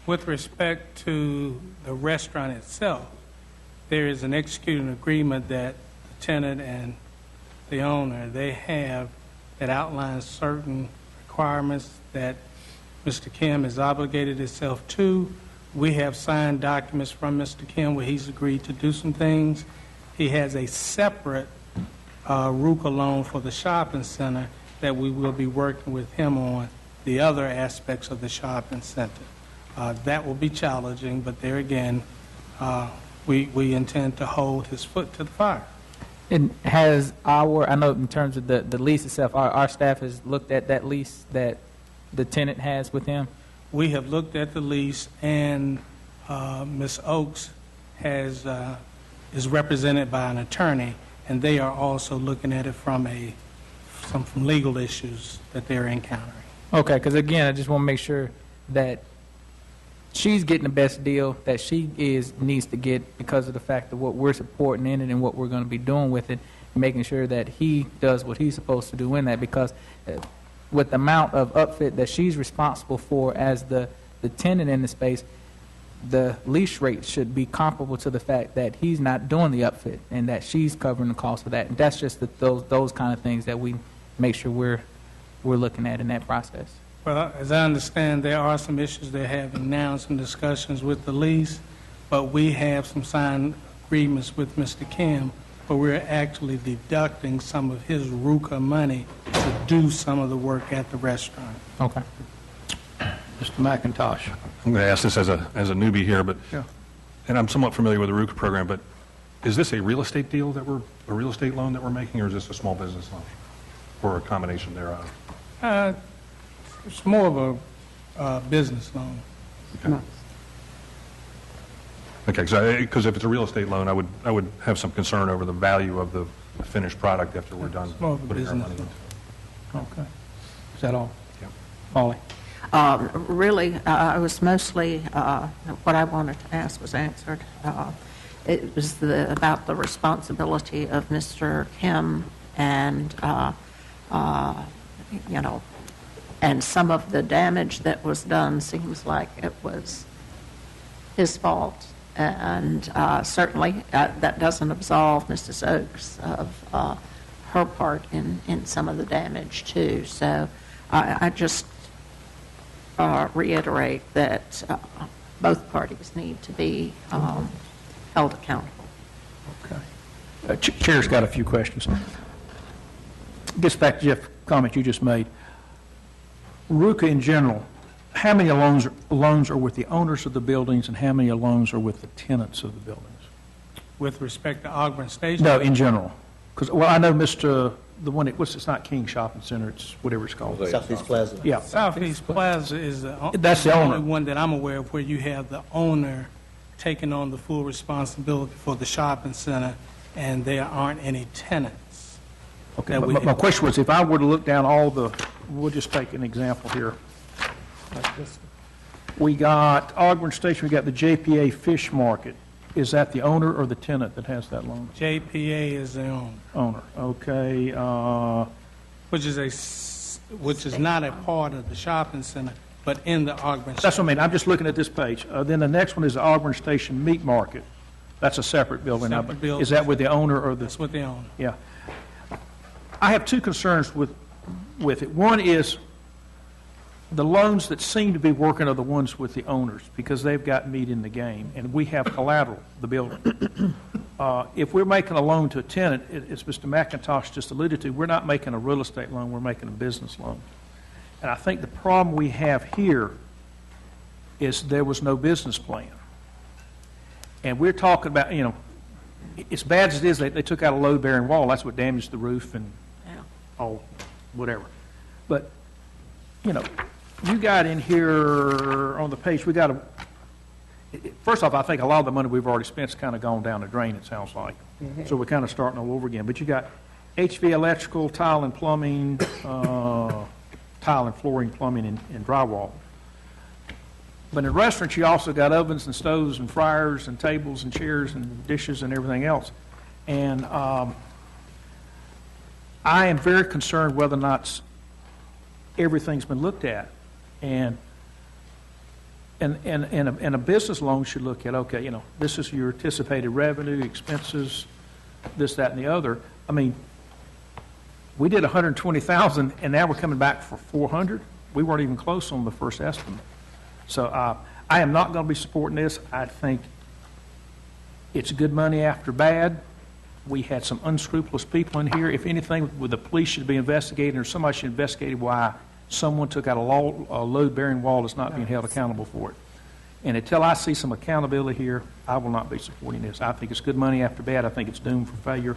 With respect to the restaurant itself, there is an executed agreement that the tenant and the owner, they have, that outlines certain requirements that Mr. Kim has obligated himself to. We have signed documents from Mr. Kim where he's agreed to do some things. He has a separate RUCA loan for the shopping center that we will be working with him on the other aspects of the shopping center. That will be challenging, but there again, we intend to hold his foot to the fire. And has I know in terms of the lease itself, our staff has looked at that lease that the tenant has with him? We have looked at the lease, and Ms. Oakes is represented by an attorney, and they are also looking at it from legal issues that they're encountering. Okay, because again, I just want to make sure that she's getting the best deal that she needs to get because of the fact of what we're supporting in it and what we're going to be doing with it, making sure that he does what he's supposed to do in that, because with the amount of upfit that she's responsible for as the tenant in the space, the lease rate should be comparable to the fact that he's not doing the upfit and that she's covering the cost of that. And that's just those kind of things that we make sure we're looking at in that process. Well, as I understand, there are some issues they're having now, some discussions with the lease, but we have some signed agreements with Mr. Kim where we're actually deducting some of his RUCA money to do some of the work at the restaurant. Okay. Mr. McIntosh. I'm going to ask this as a newbie here, but Yeah. and I'm somewhat familiar with the RUCA program, but is this a real estate deal a real estate loan that we're making, or is this a small business loan, or a combination thereof? It's more of a business loan. Okay, because if it's a real estate loan, I would have some concern over the value of the finished product after we're done It's more of a putting our business money loan. into it. Okay. Is that all? Yeah. Molly? Really, I was mostly, what I wanted to ask was answered. It was about the responsibility of Mr. Kim and, and some of the damage that was done seems like it was his fault. And certainly that doesn't absolve Mrs. Oakes of her part in some of the damage too. So I just reiterate that both parties need to be held accountable. Okay. Chair's got a few questions. Gets back to Jeff's comment you just made. RUCA in general, how many loans are with the owners of the buildings and how many loans are with the tenants of the buildings? With respect to Ogburn Station? No, in general. Because, well, I know the one, it's not King Shopping Center, it's whatever it's called. Southeast Plaza. Yeah. Southeast Plaza is That's the owner. only one that I'm aware of where you have the owner taking on the full responsibility for the shopping center, and there aren't any tenants. Okay, but my question was, if I were to look down all the, we'll just take an example here. Like this. We got Ogburn Station, we got the JPA Fish Market. Is that the owner or the tenant that has that loan? JPA is the owner. Owner, okay. Which is not a part of the shopping center, but in the Ogburn Station. That's what I mean. I'm just looking at this page. Then the next one is the Ogburn Station Meat Market. That's a separate building. Separate building. Is that with the owner or the? That's with the owner. Yeah. I have two concerns with it. One is the loans that seem to be working are the ones with the owners because they've got meat in the game, and we have collateral, the building. If we're making a loan to a tenant, as Mr. McIntosh just alluded to, we're not making a real estate loan, we're making a business loan. And I think the problem we have here is there was no business plan. And we're talking about, as bad as it is, they took out a load-bearing wall. That's what damaged the roof and all, whatever. But, you got in here on the page, we got first off, I think a lot of the money we've already spent has kind of gone down the drain, it sounds like. Mm-hmm. So we're kind of starting all over again. But you got HV electrical, tile and plumbing, tile and flooring, plumbing, and drywall. But in restaurants, you also got ovens and stoves and fryers and tables and chairs and dishes and everything else. And I am very concerned whether or not everything's been looked at. And a business loan should look at, okay, this is your anticipated revenue, expenses, this, that, and the other. I mean, we did $120,000, and now we're coming back for $400. We weren't even close on the first estimate. So I am not going to be supporting this. I think it's good money after bad. We had some unscrupulous people in here. If anything, the police should be investigating, or somebody should investigate why someone took out a load-bearing wall that's not being held accountable for it. And until I see some accountability here, I will not be supporting this. I think it's good money after bad. I think it's doomed for failure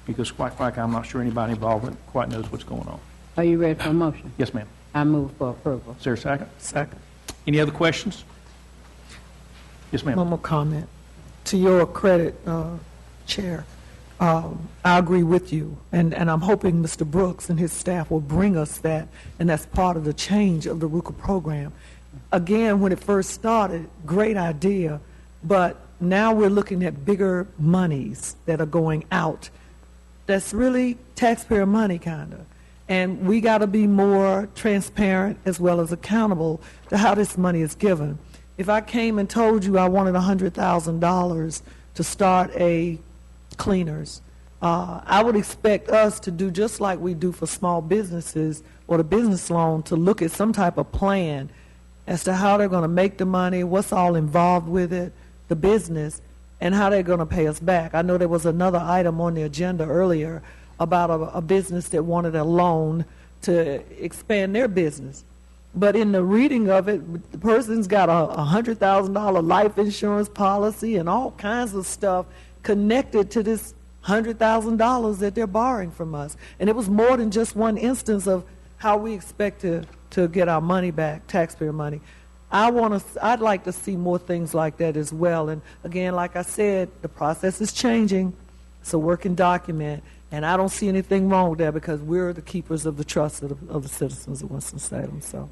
because, quite frankly, I'm not sure anybody involved in it quite knows what's going on. Are you ready for a motion? Yes, ma'am. I move for approval. Is there a second? Second. Any other questions? Yes, ma'am. One more comment. To your credit, Chair, I agree with you, and I'm hoping Mr. Brooks and his staff will bring us that, and that's part of the change of the RUCA program. Again, when it first started, great idea, but now we're looking at bigger monies that are going out. That's really taxpayer money, kind of. And we got to be more transparent as well as accountable to how this money is given. If I came and told you I wanted $100,000 to start a cleaners, I would expect us to do just like we do for small businesses or the business loan, to look at some type of plan as to how they're going to make the money, what's all involved with it, the business and how they're going to pay us back. I know there was another item on the agenda earlier about a business that wanted a loan to expand their business. But in the reading of it, the person's got a $100,000 life insurance policy and all kinds of stuff connected to this $100,000 that they're borrowing from us. And it was more than just one instance of how we expect to get our money back, taxpayer money. I'd like to see more things like that as well. And again, like I said, the process is changing. It's a working document. And I don't see anything wrong with that because we're the keepers of the trust of the citizens of Winston-Salem. So,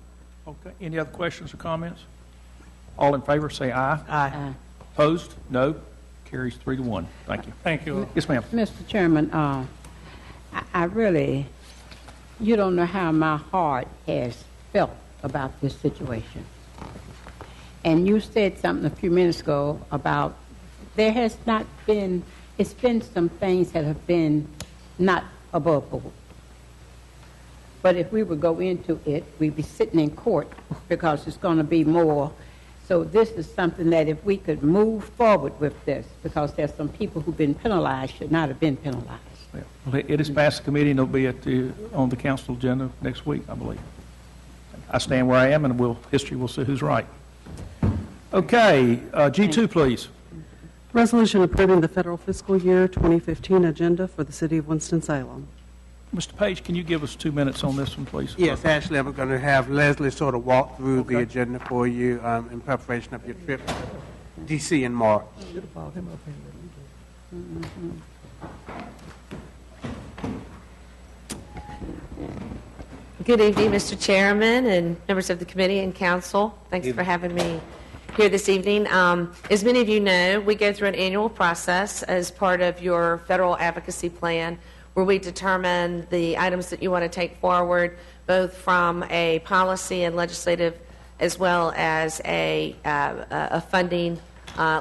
okay. Any other questions or comments? All in favor, say aye. Aye. Opposed? No. Carries 3-1. Thank you. Thank you. Yes, ma'am. Mr. Chairman, I really, you don't know how my heart has felt about this situation. And you said something a few minutes ago about there has not been, it's been some things that have been not above board. But if we would go into it, we'd be sitting in court because it's going to be more. So this is something that if we could move forward with this, because there's some people who've been penalized should not have been penalized. Yeah. Well, it is passed the committee and it'll be on the council agenda next week, I believe. I stand where I am and history will see who's right. Okay, G2, please. Resolution approving the federal fiscal year 2015 agenda for the city of Winston-Salem. Mr. Page, can you give us 2 minutes on this one, please? Yes, actually, I'm going to have Leslie sort of walk through the agenda for you in preparation of your trip to D.C. in March. Good evening, Mr. Chairman and members of the committee and council. Thanks for having me here this evening. As many of you know, we go through an annual process as part of your federal advocacy plan where we determine the items that you want to take forward, both from a policy and legislative as well as a funding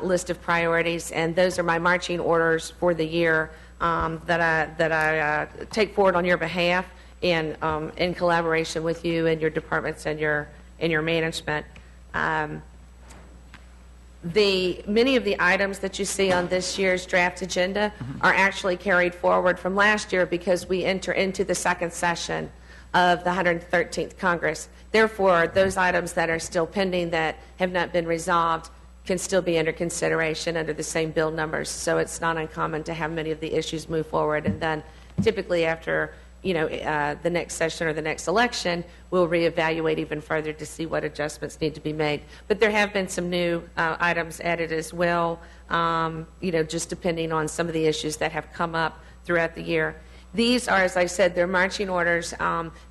list of priorities. And those are my marching orders for the year that I take forward on your behalf and in collaboration with you and your departments and your management. Many of the items that you see on this year's draft agenda are actually carried forward from last year because we enter into the second session of the 113th Congress. Therefore, those items that are still pending that have not been resolved can still be under consideration under the same bill numbers. So it's not uncommon to have many of the issues move forward. And then typically after the next session or the next election, we'll reevaluate even further to see what adjustments need to be made. But there have been some new items added as well, just depending on some of the issues that have come up throughout the year. These are, as I said, they're marching orders.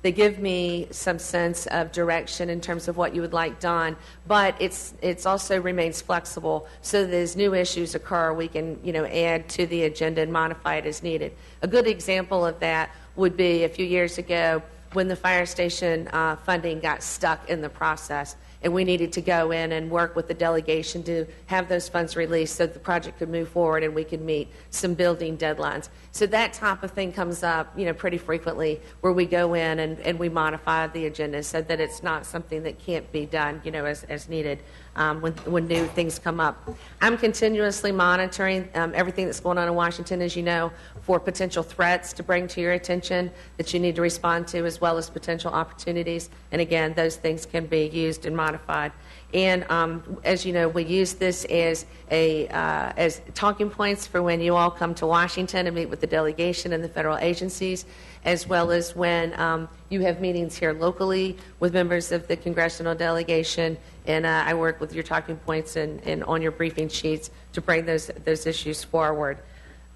They give me some sense of direction in terms of what you would like done, but it's also remains flexible so that as new issues occur, we can add to the agenda and modify it as needed. A good example of that would be a few years ago when the fire station funding got stuck in the process, and we needed to go in and work with the delegation to have those funds released so the project could move forward and we could meet some building deadlines. So that type of thing comes up, pretty frequently, where we go in and we modify the agenda so that it's not something that can't be done, as needed when new things come up. I'm continuously monitoring everything that's going on in Washington, as you know, for potential threats to bring to your attention that you need to respond to, as well as potential opportunities. And again, those things can be used and modified. And as you know, we use this as as talking points for when you all come to Washington and meet with the delegation and the federal agencies, as well as when you have meetings here locally with members of the congressional delegation. And I work with your talking points and on your briefing sheets to bring those issues forward.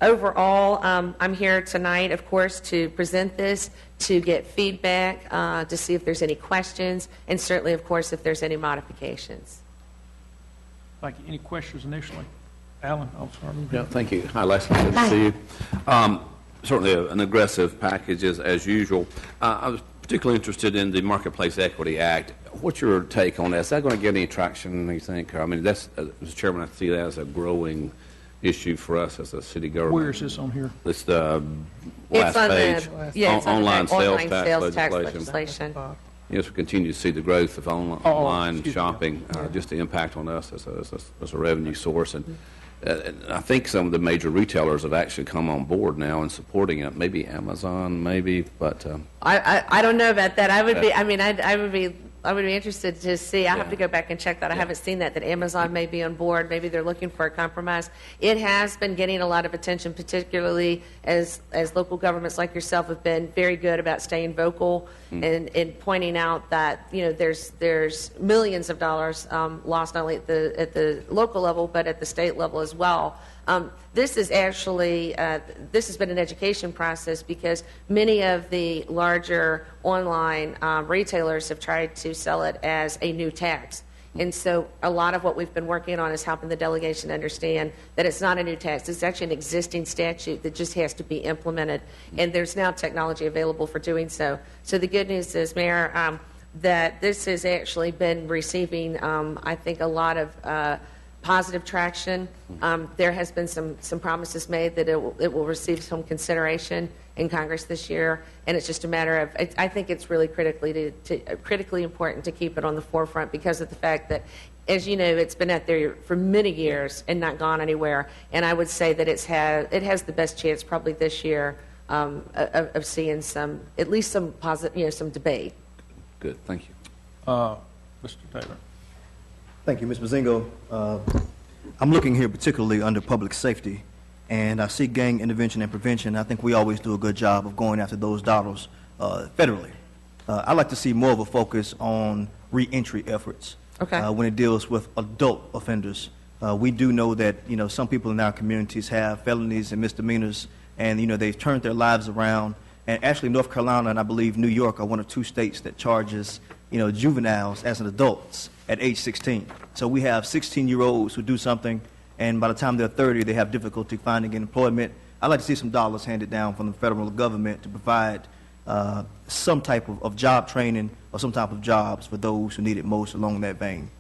Overall, I'm here tonight, of course, to present this, to get feedback, to see if there's any questions, and certainly, of course, if there's any modifications. Thank you. Any questions initially? Alan, I'll start with you. Yeah, thank you. Hi, Leslie. Good to see you. Certainly an aggressive package as usual. I was particularly interested in the Marketplace Equity Act. What's your take on that? Is that going to get any traction, you think? I mean, that's, Mr. Chairman, I see that as a growing issue for us as a city government. Where is this on here? It's the last page. It's on online the sales tax legislation. legislation. As we continue to see the growth of online shopping, just the impact on us as a revenue source. And I think some of the major retailers have actually come on board now and supporting it. Maybe Amazon, but I don't know about that. I would be. I mean, I would be interested to see. I have to go back and check that. I haven't seen that Amazon may be on board. Maybe they're looking for a compromise. It has been getting a lot of attention, particularly as local governments like yourself have been very good about staying vocal and pointing out that there's millions of dollars lost not only at the local level but at the state level as well. This is actually, this has been an education process because many of the larger online retailers have tried to sell it as a new tax. And so a lot of what we've been working on is helping the delegation understand that it's not a new tax. It's actually an existing statute that just has to be implemented. And there's now technology available for doing so. So the good news is, Mayor, that this has actually been receiving, I think, a lot of positive traction. There has been some promises made that it will receive some consideration in Congress this year, and it's just a matter of, I think it's really critically important to keep it on the forefront because of the fact that, as you know, it's been out there for many years and not gone anywhere, and I would say that it has the best chance probably this year of seeing at least some positive, some debate. Good, thank you. Mr. Taylor. Thank you, Ms. Mazingo. I'm looking here particularly under public safety, and I see gang intervention and prevention. I think we always do a good job of going after those dollars federally. I'd like to see more of a focus on reentry efforts when it deals with adult offenders. We do know that some people in our communities have felonies and misdemeanors, and they've turned their lives around. And actually, North Carolina and I believe New York are one of two states that charges juveniles as an adults at age 16. So we have 16-year-olds who do something, and by the time they're 30, they have difficulty finding employment. I'd like to see some dollars handed down from the federal government to provide some type of job training or some type of jobs for those who need it most along that vein.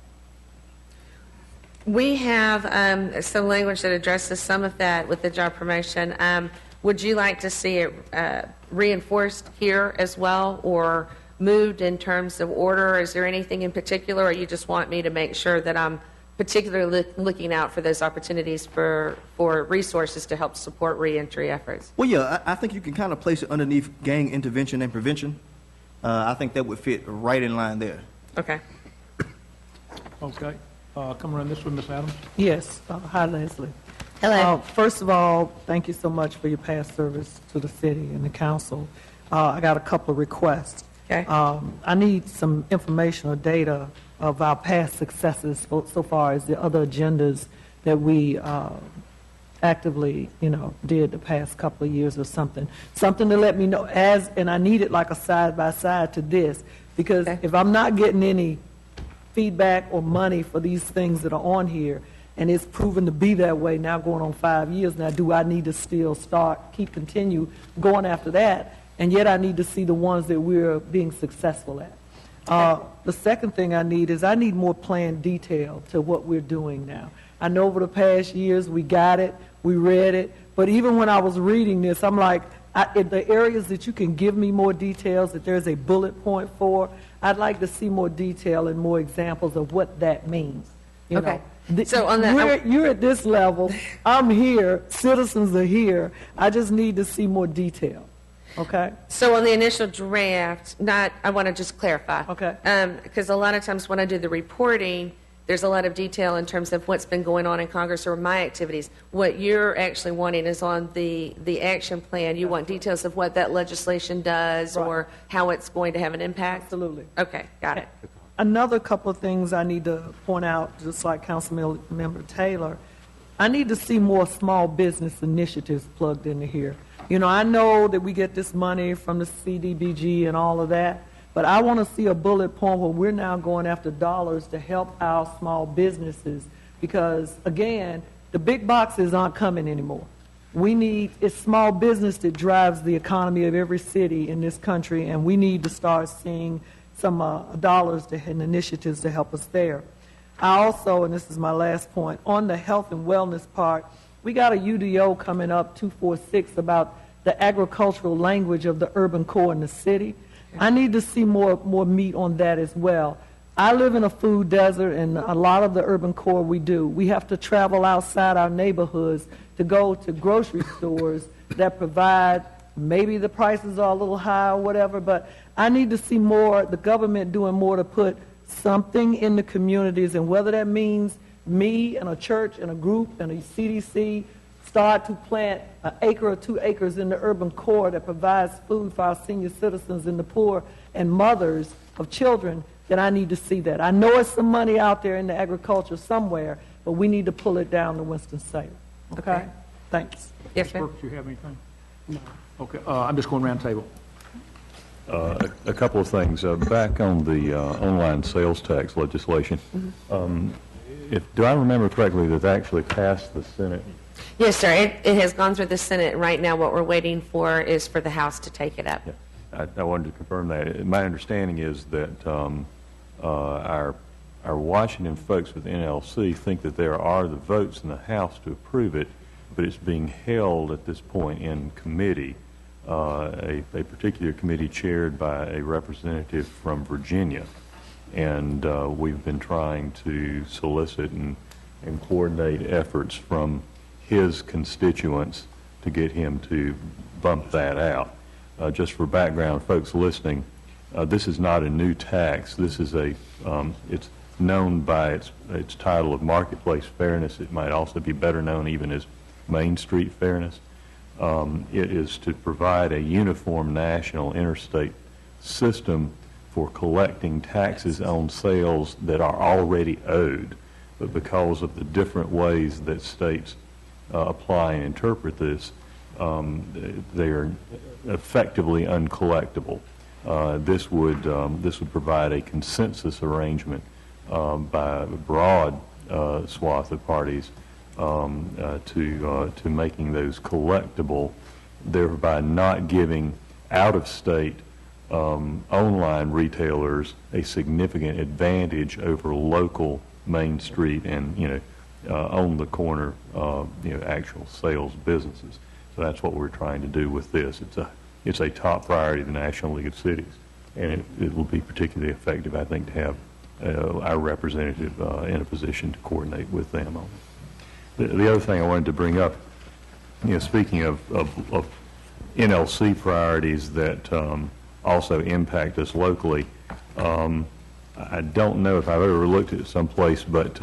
We have some language that addresses some of that with the job promotion. Would you like to see it reinforced here as well, or moved in terms of order? Is there anything in particular, or you just want me to make sure that I'm particularly looking out for those opportunities for resources to help support reentry efforts? Well, yeah, I think you can kind of place it underneath gang intervention and prevention. I think that would fit right in line there. Okay. Okay. Come around this way, Ms. Adams. Yes. Hi, Leslie. Hello. First of all, thank you so much for your past service to the city and the council. I got a couple of requests. Okay. I need some information or data of our past successes so far as the other agendas that we actively, did the past couple of years or something. Something to let me know and I need it like a side-by-side to this, because if I'm not getting any feedback or money for these things that are on here, and it's proven to be that way now going on 5 years now, do I need to still continue going after that? And yet I need to see the ones that we're being successful at. The second thing I need more planned detail to what we're doing now. I know over the past years we got it, we read it, but even when I was reading this, I'm like, in the areas that you can give me more details, that there's a bullet point for, I'd like to see more detail and more examples of what that means. You know? So on that, you're at this level, I'm here, citizens are here, I just need to see more detail. Okay. So on the initial draft, I want to just clarify. Okay. Because a lot of times when I do the reporting, there's a lot of detail in terms of what's been going on in Congress or my activities. What you're actually wanting is on the action plan. You want details of what that legislation does or how it's going to have an impact? Absolutely. Okay, got it. Another couple of things I need to point out, just like Councilmember Taylor, I need to see more small business initiatives plugged into here. I know that we get this money from the CDBG and all of that, but I want to see a bullet point where we're now going after dollars to help our small businesses, because, again, the big boxes aren't coming anymore. It's small business that drives the economy of every city in this country, and we need to start seeing some dollars and initiatives to help us there. I also, and this is my last point, on the health and wellness part, we got a UDO coming up, 246, about the agricultural language of the urban core in the city. I need to see more meat on that as well. I live in a food desert, and a lot of the urban core we do. We have to travel outside our neighborhoods to go to grocery stores that provide, maybe the prices are a little high or whatever, but I need to see more, the government doing more to put something in the communities, and whether that means me and a church and a group and a CDC start to plant an acre or 2 acres in the urban core that provides food for our senior citizens and the poor and mothers of children, then I need to see that. I know it's some money out there in the agriculture somewhere, but we need to pull it down to Winston-Salem. Okay? Thanks. Yes, sir. Do you have anything? No. Okay, I'm just going around the table. A couple of things. Back on the online sales tax legislation, do I remember correctly that it actually passed the Senate? Yes, sir. It has gone through the Senate. Right now, what we're waiting for is for the House to take it up. Yeah. I wanted to confirm that. My understanding is that our Washington folks with NLC think that there are the votes in the House to approve it, but it's being held at this point in committee, a particular committee chaired by a representative from Virginia. And we've been trying to solicit and coordinate efforts from his constituents to get him to bump that out. Just for background, folks listening, this is not a new tax. This is it's known by its title of marketplace fairness. It might also be better known even as Main Street fairness. It is to provide a uniform national interstate system for collecting taxes on sales that are already owed, but because of the different ways that states apply and interpret this, they are effectively uncollectible. This would provide a consensus arrangement by a broad swath of parties to making those collectible, thereby not giving out-of-state online retailers a significant advantage over local Main Street and on the corner actual sales businesses. So that's what we're trying to do with this. It's a top priority of the National League of Cities, and it will be particularly effective, I think, to have our representative in a position to coordinate with them on it. The other thing I wanted to bring up, speaking of NLC priorities that also impact us locally, I don't know if I've ever looked at it someplace, but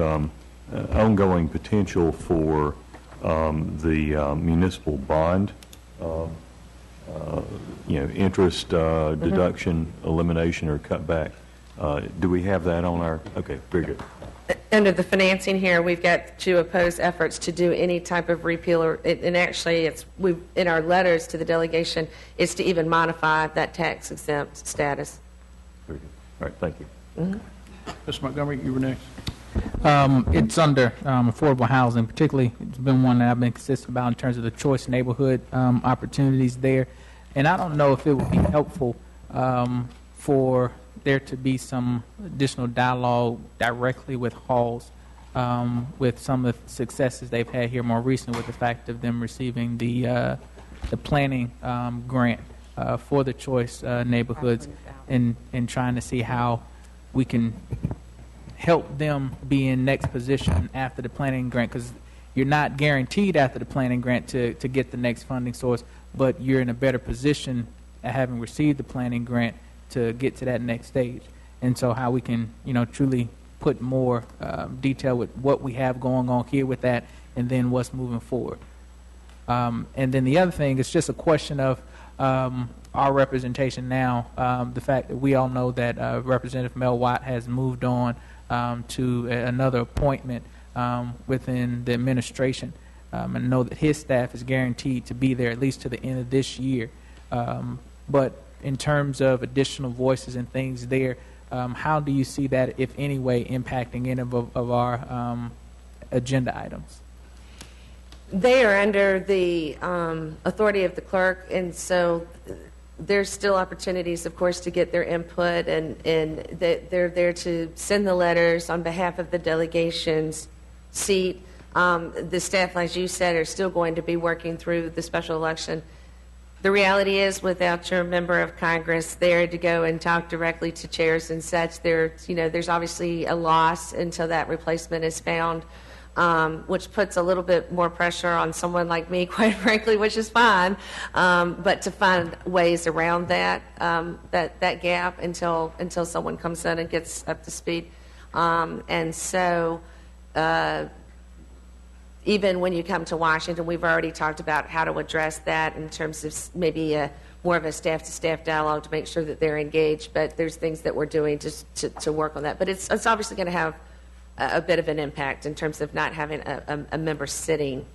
ongoing potential for the municipal bond, interest deduction, elimination, or cutback. Do we have that on our? Okay, very good. Under the financing here, we've got to oppose efforts to do any type of repeal, and actually, in our letters to the delegation, is to even modify that tax exempt status. Very good. All right, thank you. Mr. Montgomery, you were next. It's under affordable housing. Particularly, it's been one that I've been consistent about in terms of the choice neighborhood opportunities there. And I don't know if it would be helpful for there to be some additional dialogue directly with Halls, with some of the successes they've had here more recently, with the fact of them receiving the planning grant for the choice neighborhoods, and trying to see how we can help them be in next position after the planning grant, because you're not guaranteed after the planning grant to get the next funding source, but you're in a better position at having received the planning grant to get to that next stage. And so how we can, truly put more detail with what we have going on here with that, and then what's moving forward. And then the other thing is just a question of our representation now. The fact that we all know that Representative Mel Watt has moved on to another appointment within the administration, and know that his staff is guaranteed to be there at least to the end of this year. But in terms of additional voices and things there, how do you see that, if any way, impacting any of our agenda items? They are under the authority of the clerk, and so there's still opportunities, of course, to get their input, and they're there to send the letters on behalf of the delegation's seat. The staff, as you said, are still going to be working through the special election. The reality is, without your member of Congress there to go and talk directly to chairs and such, there's obviously a loss until that replacement is found, which puts a little bit more pressure on someone like me, quite frankly, which is fine. But to find ways around that gap until someone comes in and gets up to speed, and so. Even when you come to Washington, we've already talked about how to address that in terms of maybe more of a staff-to-staff dialogue to make sure that they're engaged. But there's things that we're doing just to work on that. But it's obviously going to have a bit of an impact in terms of not having a member sitting,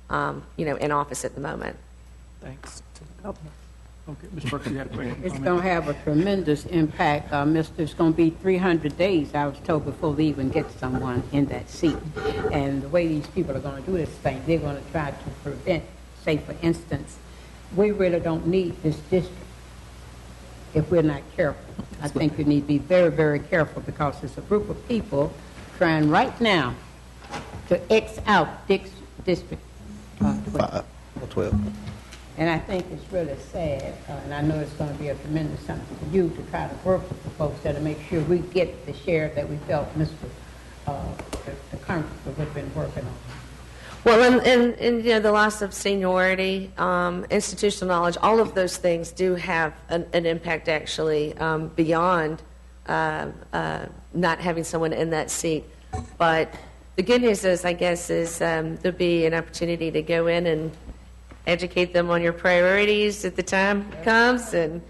in office at the moment. Thanks to the governor. Okay, Ms. Brooks, you have a question? It's going to have a tremendous impact. It's going to be 300 days, I was told, before they even get someone in that seat. And the way these people are going to do this thing, they're going to try to prevent, say, for instance, we really don't need this district if we're not careful. I think we need to be very, very careful because there's a group of people trying right now to X out District 12. And I think it's really sad, and I know it's going to be a tremendous something for you to try to work with the folks there to make sure we get the share that we felt the Congress would have been working on. Well, and the loss of seniority, institutional knowledge, all of those things do have an impact actually beyond not having someone in that seat. But the good news is, I guess, there'll be an opportunity to go in and educate them on your priorities at the time comes, and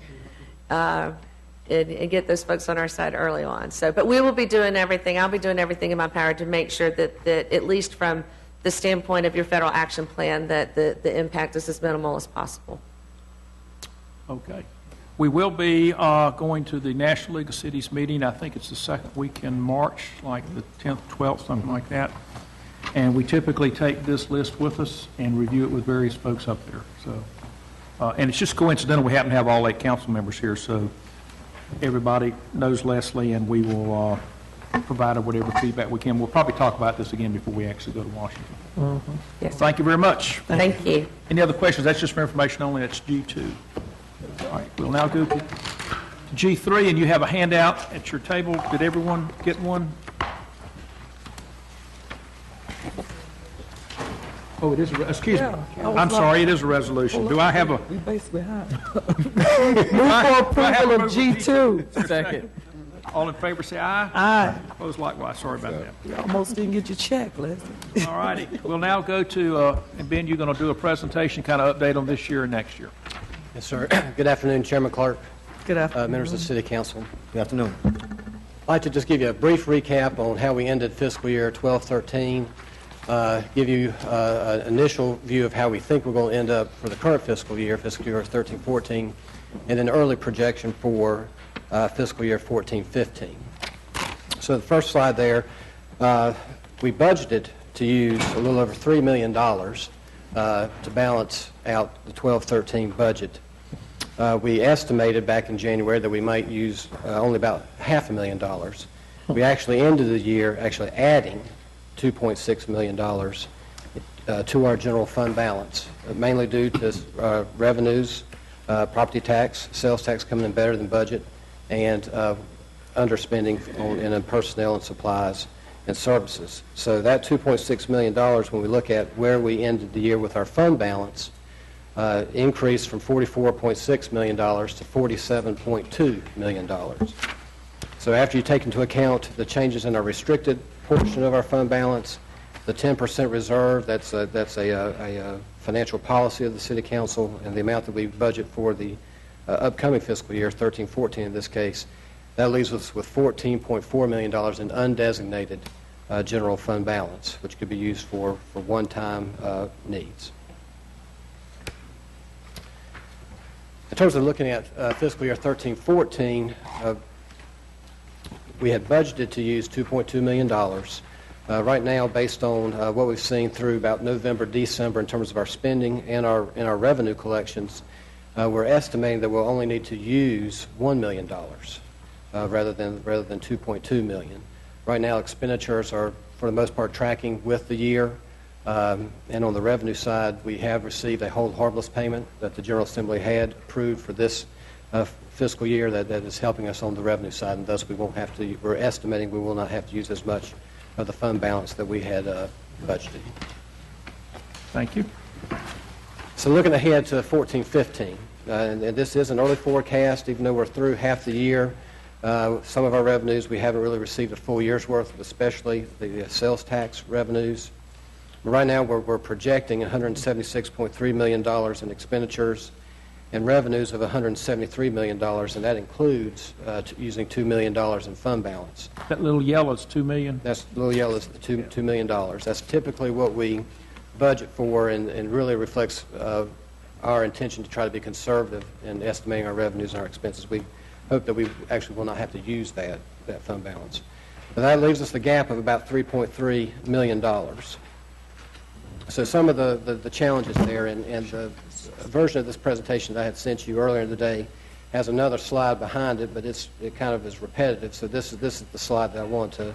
get those folks on our side early on. So, but we will be doing everything. I'll be doing everything in my power to make sure that at least from the standpoint of your federal action plan, that the impact is as minimal as possible. Okay. We will be going to the National League of Cities meeting. I think it's the second week in March, like the 10th, 12th, something like that. And we typically take this list with us and review it with various folks up there. So, and it's just coincidental we happen to have all 8 council members here, so everybody knows Leslie, and we will provide her whatever feedback we can. We'll probably talk about this again before we actually go to Washington. Mm-hmm. Yes. Well, thank you very much. Thank you. Any other questions? That's just for information only. That's G2. All right, we'll now go to G3, and you have a handout at your table. Did everyone get one? Oh, it is, excuse me. I'm sorry, it is a resolution. Do I have a? We basically have. Move for approval of G2. Second. All in favor, say aye. Aye. Opposed likewise. Sorry about that. You almost didn't get your check, Leslie. All righty. We'll now go to, and Ben, you're going to do a presentation, kind of update on this year and next year. Yes, sir. Good afternoon, Chairman Clark. Good afternoon. Members of the City Council. Good afternoon. I'd like to just give you a brief recap on how we ended fiscal year 12-13. Give you an initial view of how we think we're going to end up for the current fiscal year 13-14, and an early projection for fiscal year 14-15. So the first slide there, we budgeted to use a little over $3 million to balance out the 12-13 budget. We estimated back in January that we might use only about $500,000. We actually ended the year actually adding $2.6 million to our general fund balance, mainly due to revenues, property tax, sales tax coming in better than budget, and underspending in personnel and supplies and services. So that $2.6 million, when we look at where we ended the year with our fund balance, increased from $44.6 million to $47.2 million. So after you take into account the changes in our restricted portion of our fund balance, the 10% reserve, that's a financial policy of the City Council, and the amount that we budget for the upcoming fiscal year, 13-14 in this case, that leaves us with $14.4 million in undesignated general fund balance, which could be used for one-time needs. In terms of looking at fiscal year 13-14, we had budgeted to use $2.2 million. Right now, based on what we've seen through about November, December in terms of our spending and our revenue collections, we're estimating that we'll only need to use $1 million rather than $2.2 million. Right now, expenditures are, for the most part, tracking with the year. And on the revenue side, we have received a hold harmless payment that the General Assembly had approved for this fiscal year that is helping us on the revenue side, and thus we're estimating we will not have to use as much of the fund balance that we had budgeted. Thank you. So looking ahead to 14-15, and this is an early forecast, even though we're through half the year. Some of our revenues we haven't really received a full year's worth, especially the sales tax revenues. Right now we're projecting $176.3 million in expenditures and revenues of $173 million, and that includes using $2 million in fund balance. That little yellow is $2 million? That's little yellow is the $2 million. That's typically what we budget for, and really reflects our intention to try to be conservative in estimating our revenues and our expenses. We hope that we actually will not have to use that fund balance. But that leaves us the gap of about $3.3 million. So some of the challenges there, and the version of this presentation that I had sent you earlier in the day has another slide behind it, but it kind of is repetitive. So this is the slide that I want to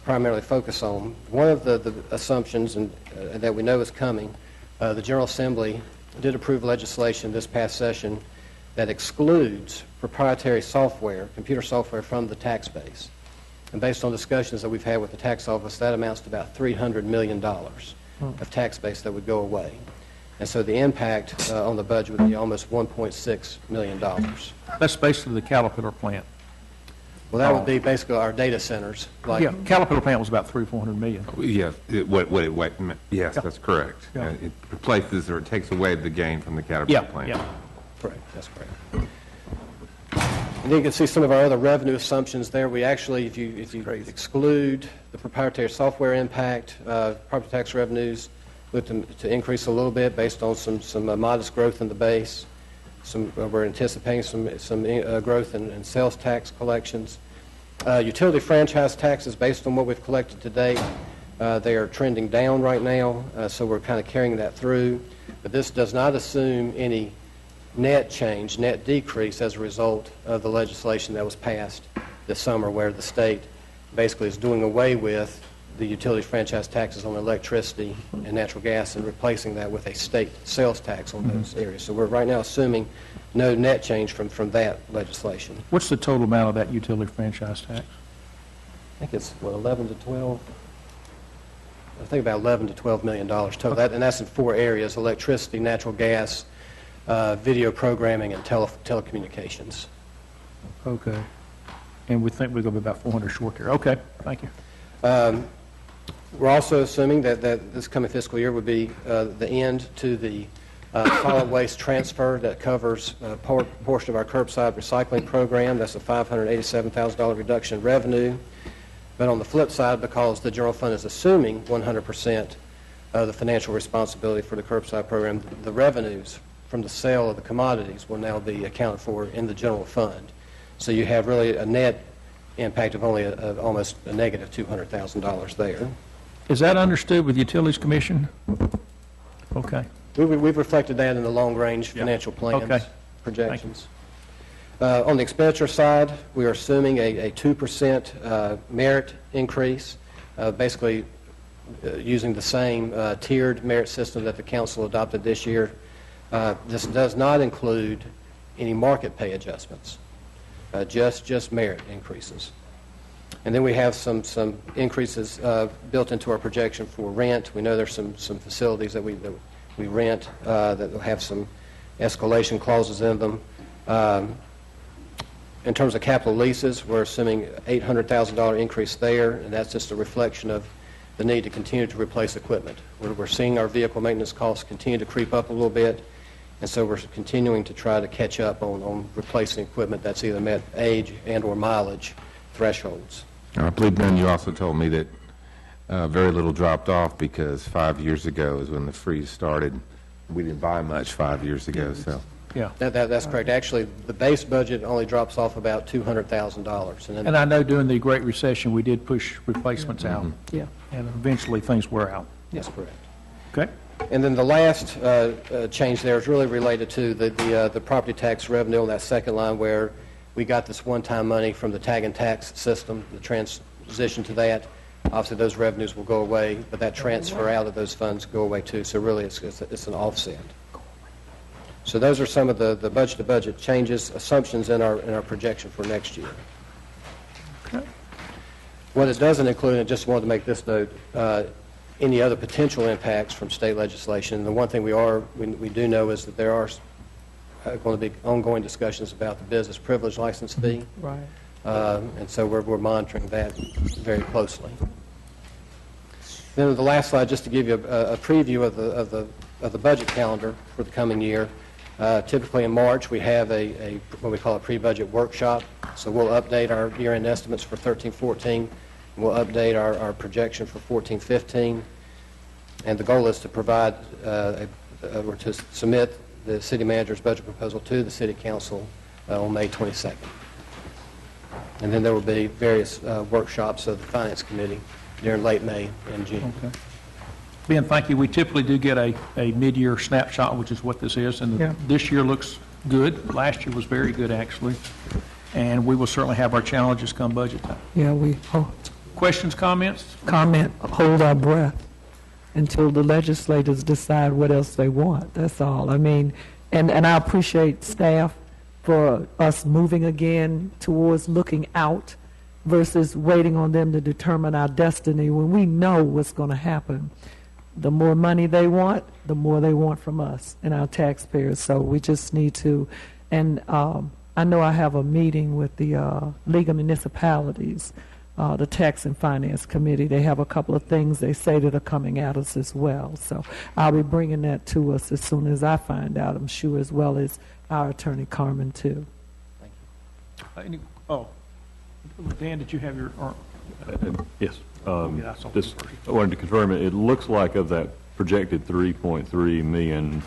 primarily focus on. One of the assumptions that we know is coming, the General Assembly did approve legislation this past session that excludes proprietary software, computer software, from the tax base. And based on discussions that we've had with the tax office, that amounts to about $300 million of tax base that would go away. And so the impact on the budget would be almost $1.6 million. That's basically the Caterpillar plant. Well, that would be basically our data centers. Yeah, Caterpillar plant was about $300-400 million. Yes, yes, that's correct. Yeah. It replaces or it takes away the gain from the Caterpillar plant. Yeah. Correct, that's correct. And then you can see some of our other revenue assumptions there. We actually, if you exclude the proprietary software impact, property tax revenues look to increase a little bit based on some modest growth in the base. We're anticipating some growth in sales tax collections. Utility franchise taxes, based on what we've collected to date, they are trending down right now, so we're kind of carrying that through. But this does not assume any net change, net decrease as a result of the legislation that was passed this summer, where the state basically is doing away with the utility franchise taxes on electricity and natural gas and replacing that with a state sales tax on those areas. So we're right now assuming no net change from that legislation. What's the total amount of that utility franchise tax? I think it's, 11 to 12? I think about $11 to $12 million total. And that's in 4 areas: electricity, natural gas, video programming, and telecommunications. Okay. And we think we're going to be about 400 short there. Okay, thank you. We're also assuming that this coming fiscal year would be the end to the solid waste transfer that covers a portion of our curbside recycling program. That's a $587,000 reduction in revenue. But on the flip side, because the general fund is assuming 100% of the financial responsibility for the curbside program, the revenues from the sale of the commodities will now be accounted for in the general fund. So you have really a net impact of only almost a negative $200,000 there. Is that understood with Utilities Commission? Okay. We've reflected that in the long-range financial plans projections. On the expenditure side, we are assuming a 2% merit increase, basically using the same tiered merit system that the council adopted this year. This does not include any market pay adjustments, just merit increases. And then we have some increases built into our projection for rent. We know there's some facilities that we rent that will have some escalation clauses in them. In terms of capital leases, we're assuming $800,000 increase there, and that's just a reflection of the need to continue to replace equipment. We're seeing our vehicle maintenance costs continue to creep up a little bit, and so we're continuing to try to catch up on replacing equipment that's either met age and or mileage thresholds. I believe, Ben, you also told me that very little dropped off because 5 years ago is when the freeze started. We didn't buy much 5 years ago, so. Yeah. That's correct. Actually, the base budget only drops off about $200,000. And I know during the Great Recession, we did push replacements out. Yeah. And eventually, things were out. That's correct. Okay. And then the last change there is really related to the property tax revenue on that second line, where we got this one-time money from the tag and tax system, the transition to that. obviously those revenues will go away, but that transfer out of those funds go away too. So really, it's an offset. So those are some of the budget-to-budget changes, assumptions in our projection for next year. Okay. What it doesn't include, and I just wanted to make this note, any other potential impacts from state legislation. The one thing we do know is that there are going to be ongoing discussions about the business privilege license fee. Right. And so we're monitoring that very closly. Then the last slide, just to give you a preview of the budget calendar for the coming year. Typically in March, we have what we call a pre-budget workshop. So we'll update our year-end estimates for 13-14. We'll update our projection for 14-15. And the goal is to provide or to submit the city manager's budget proposal to the city council on May 22nd. And then there will be various workshops of the finance committee during late May and June. Okay. Ben, thank you. We typically do get a mid-year snapshot, which is what this is, and this year looks good. Last year was very good, actually, and we will certainly have our challenges come budget time. Yeah, Questions, comments? Hold our breath until the legislators decide what else they want. That's all. I mean, and I appreciate staff for us moving again towards looking out versus waiting on them to determine our destiny when we know what's going to happen. The more money they want, the more they want from us and our taxpayers. So we just need to, and I know I have a meeting with the League of Municipalities, the Tax and Finance Committee. They have a couple of things they say that are coming at us as well. So I'll be bringing that to us as soon as I find out, I'm sure, as well as our attorney Carmen too. Thank you. Dan, did you have your? Yes. Just I wanted to confirm it. It looks like of that projected $3.3 million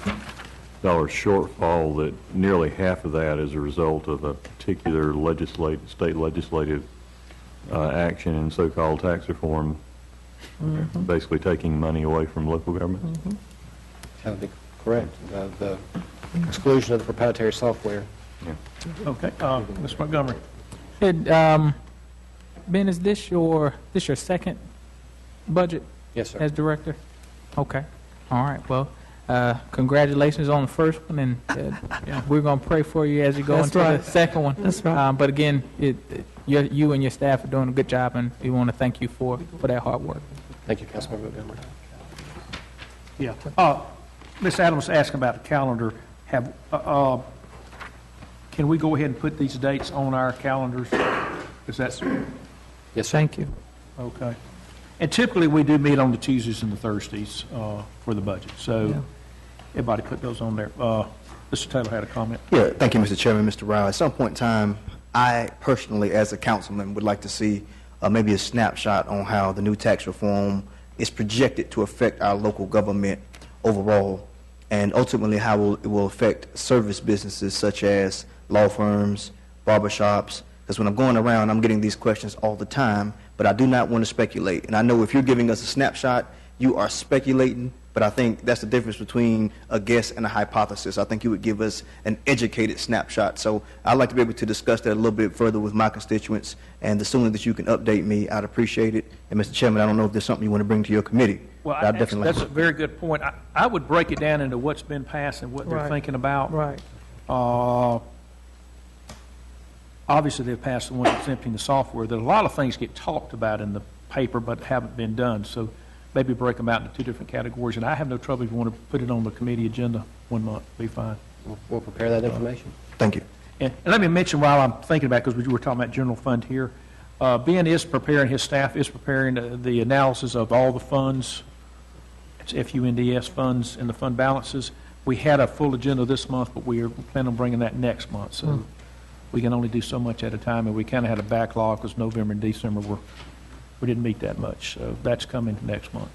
shortfall, that nearly half of that is a result of a particular state legislative action in so-called tax reform, basically taking money away from local government. That would be correct. The exclusion of the proprietary software. Yeah. Okay. Ms. Montgomery. Ben, is this your second budget? Yes, sir. As director? Okay. All right. Well, congratulations on the first one, and we're going to pray for you as you go into the second one. That's right. But again, you and your staff are doing a good job, and we want to thank you for that hard work. Thank you, Councilmember Montgomery. Yeah. Ms. Adams asked about the calendar. Can we go ahead and put these dates on our calendars? Is that? Yes, sir. Thank you. Okay. And typically we do meet on the Tuesdays and the Thursdays for the budget. So everybody put those on there. Mr. Taylor had a comment. Yeah, thank you, Mr. Chairman, Mr. Rao. At some point in time, I personally, as a councilman, would like to see maybe a snapshot on how the new tax reform is projected to affect our local government overall, and ultimately how it will affect service businesses such as law firms, barbershops. Because when I'm going around, I'm getting these questions all the time, but I do not want to speculate. And I know if you're giving us a snapshot, you are speculating, but I think that's the difference between a guess and a hypothesis. I think you would give us an educated snapshot. So I'd like to be able to discuss that a little bit further with my constituents, and the sooner that you can update me, I'd appreciate it. And Mr. Chairman, I don't know if there's something you want to bring to your committee. Well, that's a very good point. I would break it down into what's been passed and what they're thinking about. Right. Obviously, they've passed the one that's emptying the software. There are a lot of things get talked about in the paper but haven't been done. So maybe break them out into two different categories. And I have no trouble if you want to put it on the committee agenda 1 month. Be fine. We'll prepare that information. Thank you. And let me mention while I'm thinking about it, because we were talking about general fund here, Ben is preparing, his staff is preparing the analysis of all the funds. It's FUNDS funds and the fund balances. We had a full agenda this month, but we are planning on bringing that next month. So we can only do so much at a time, and we kind of had a backlog because November and December we didn't meet that much. So that's coming next month.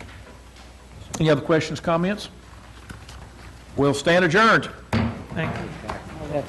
Any other questions, comments? We'll stand adjourned. Thank you.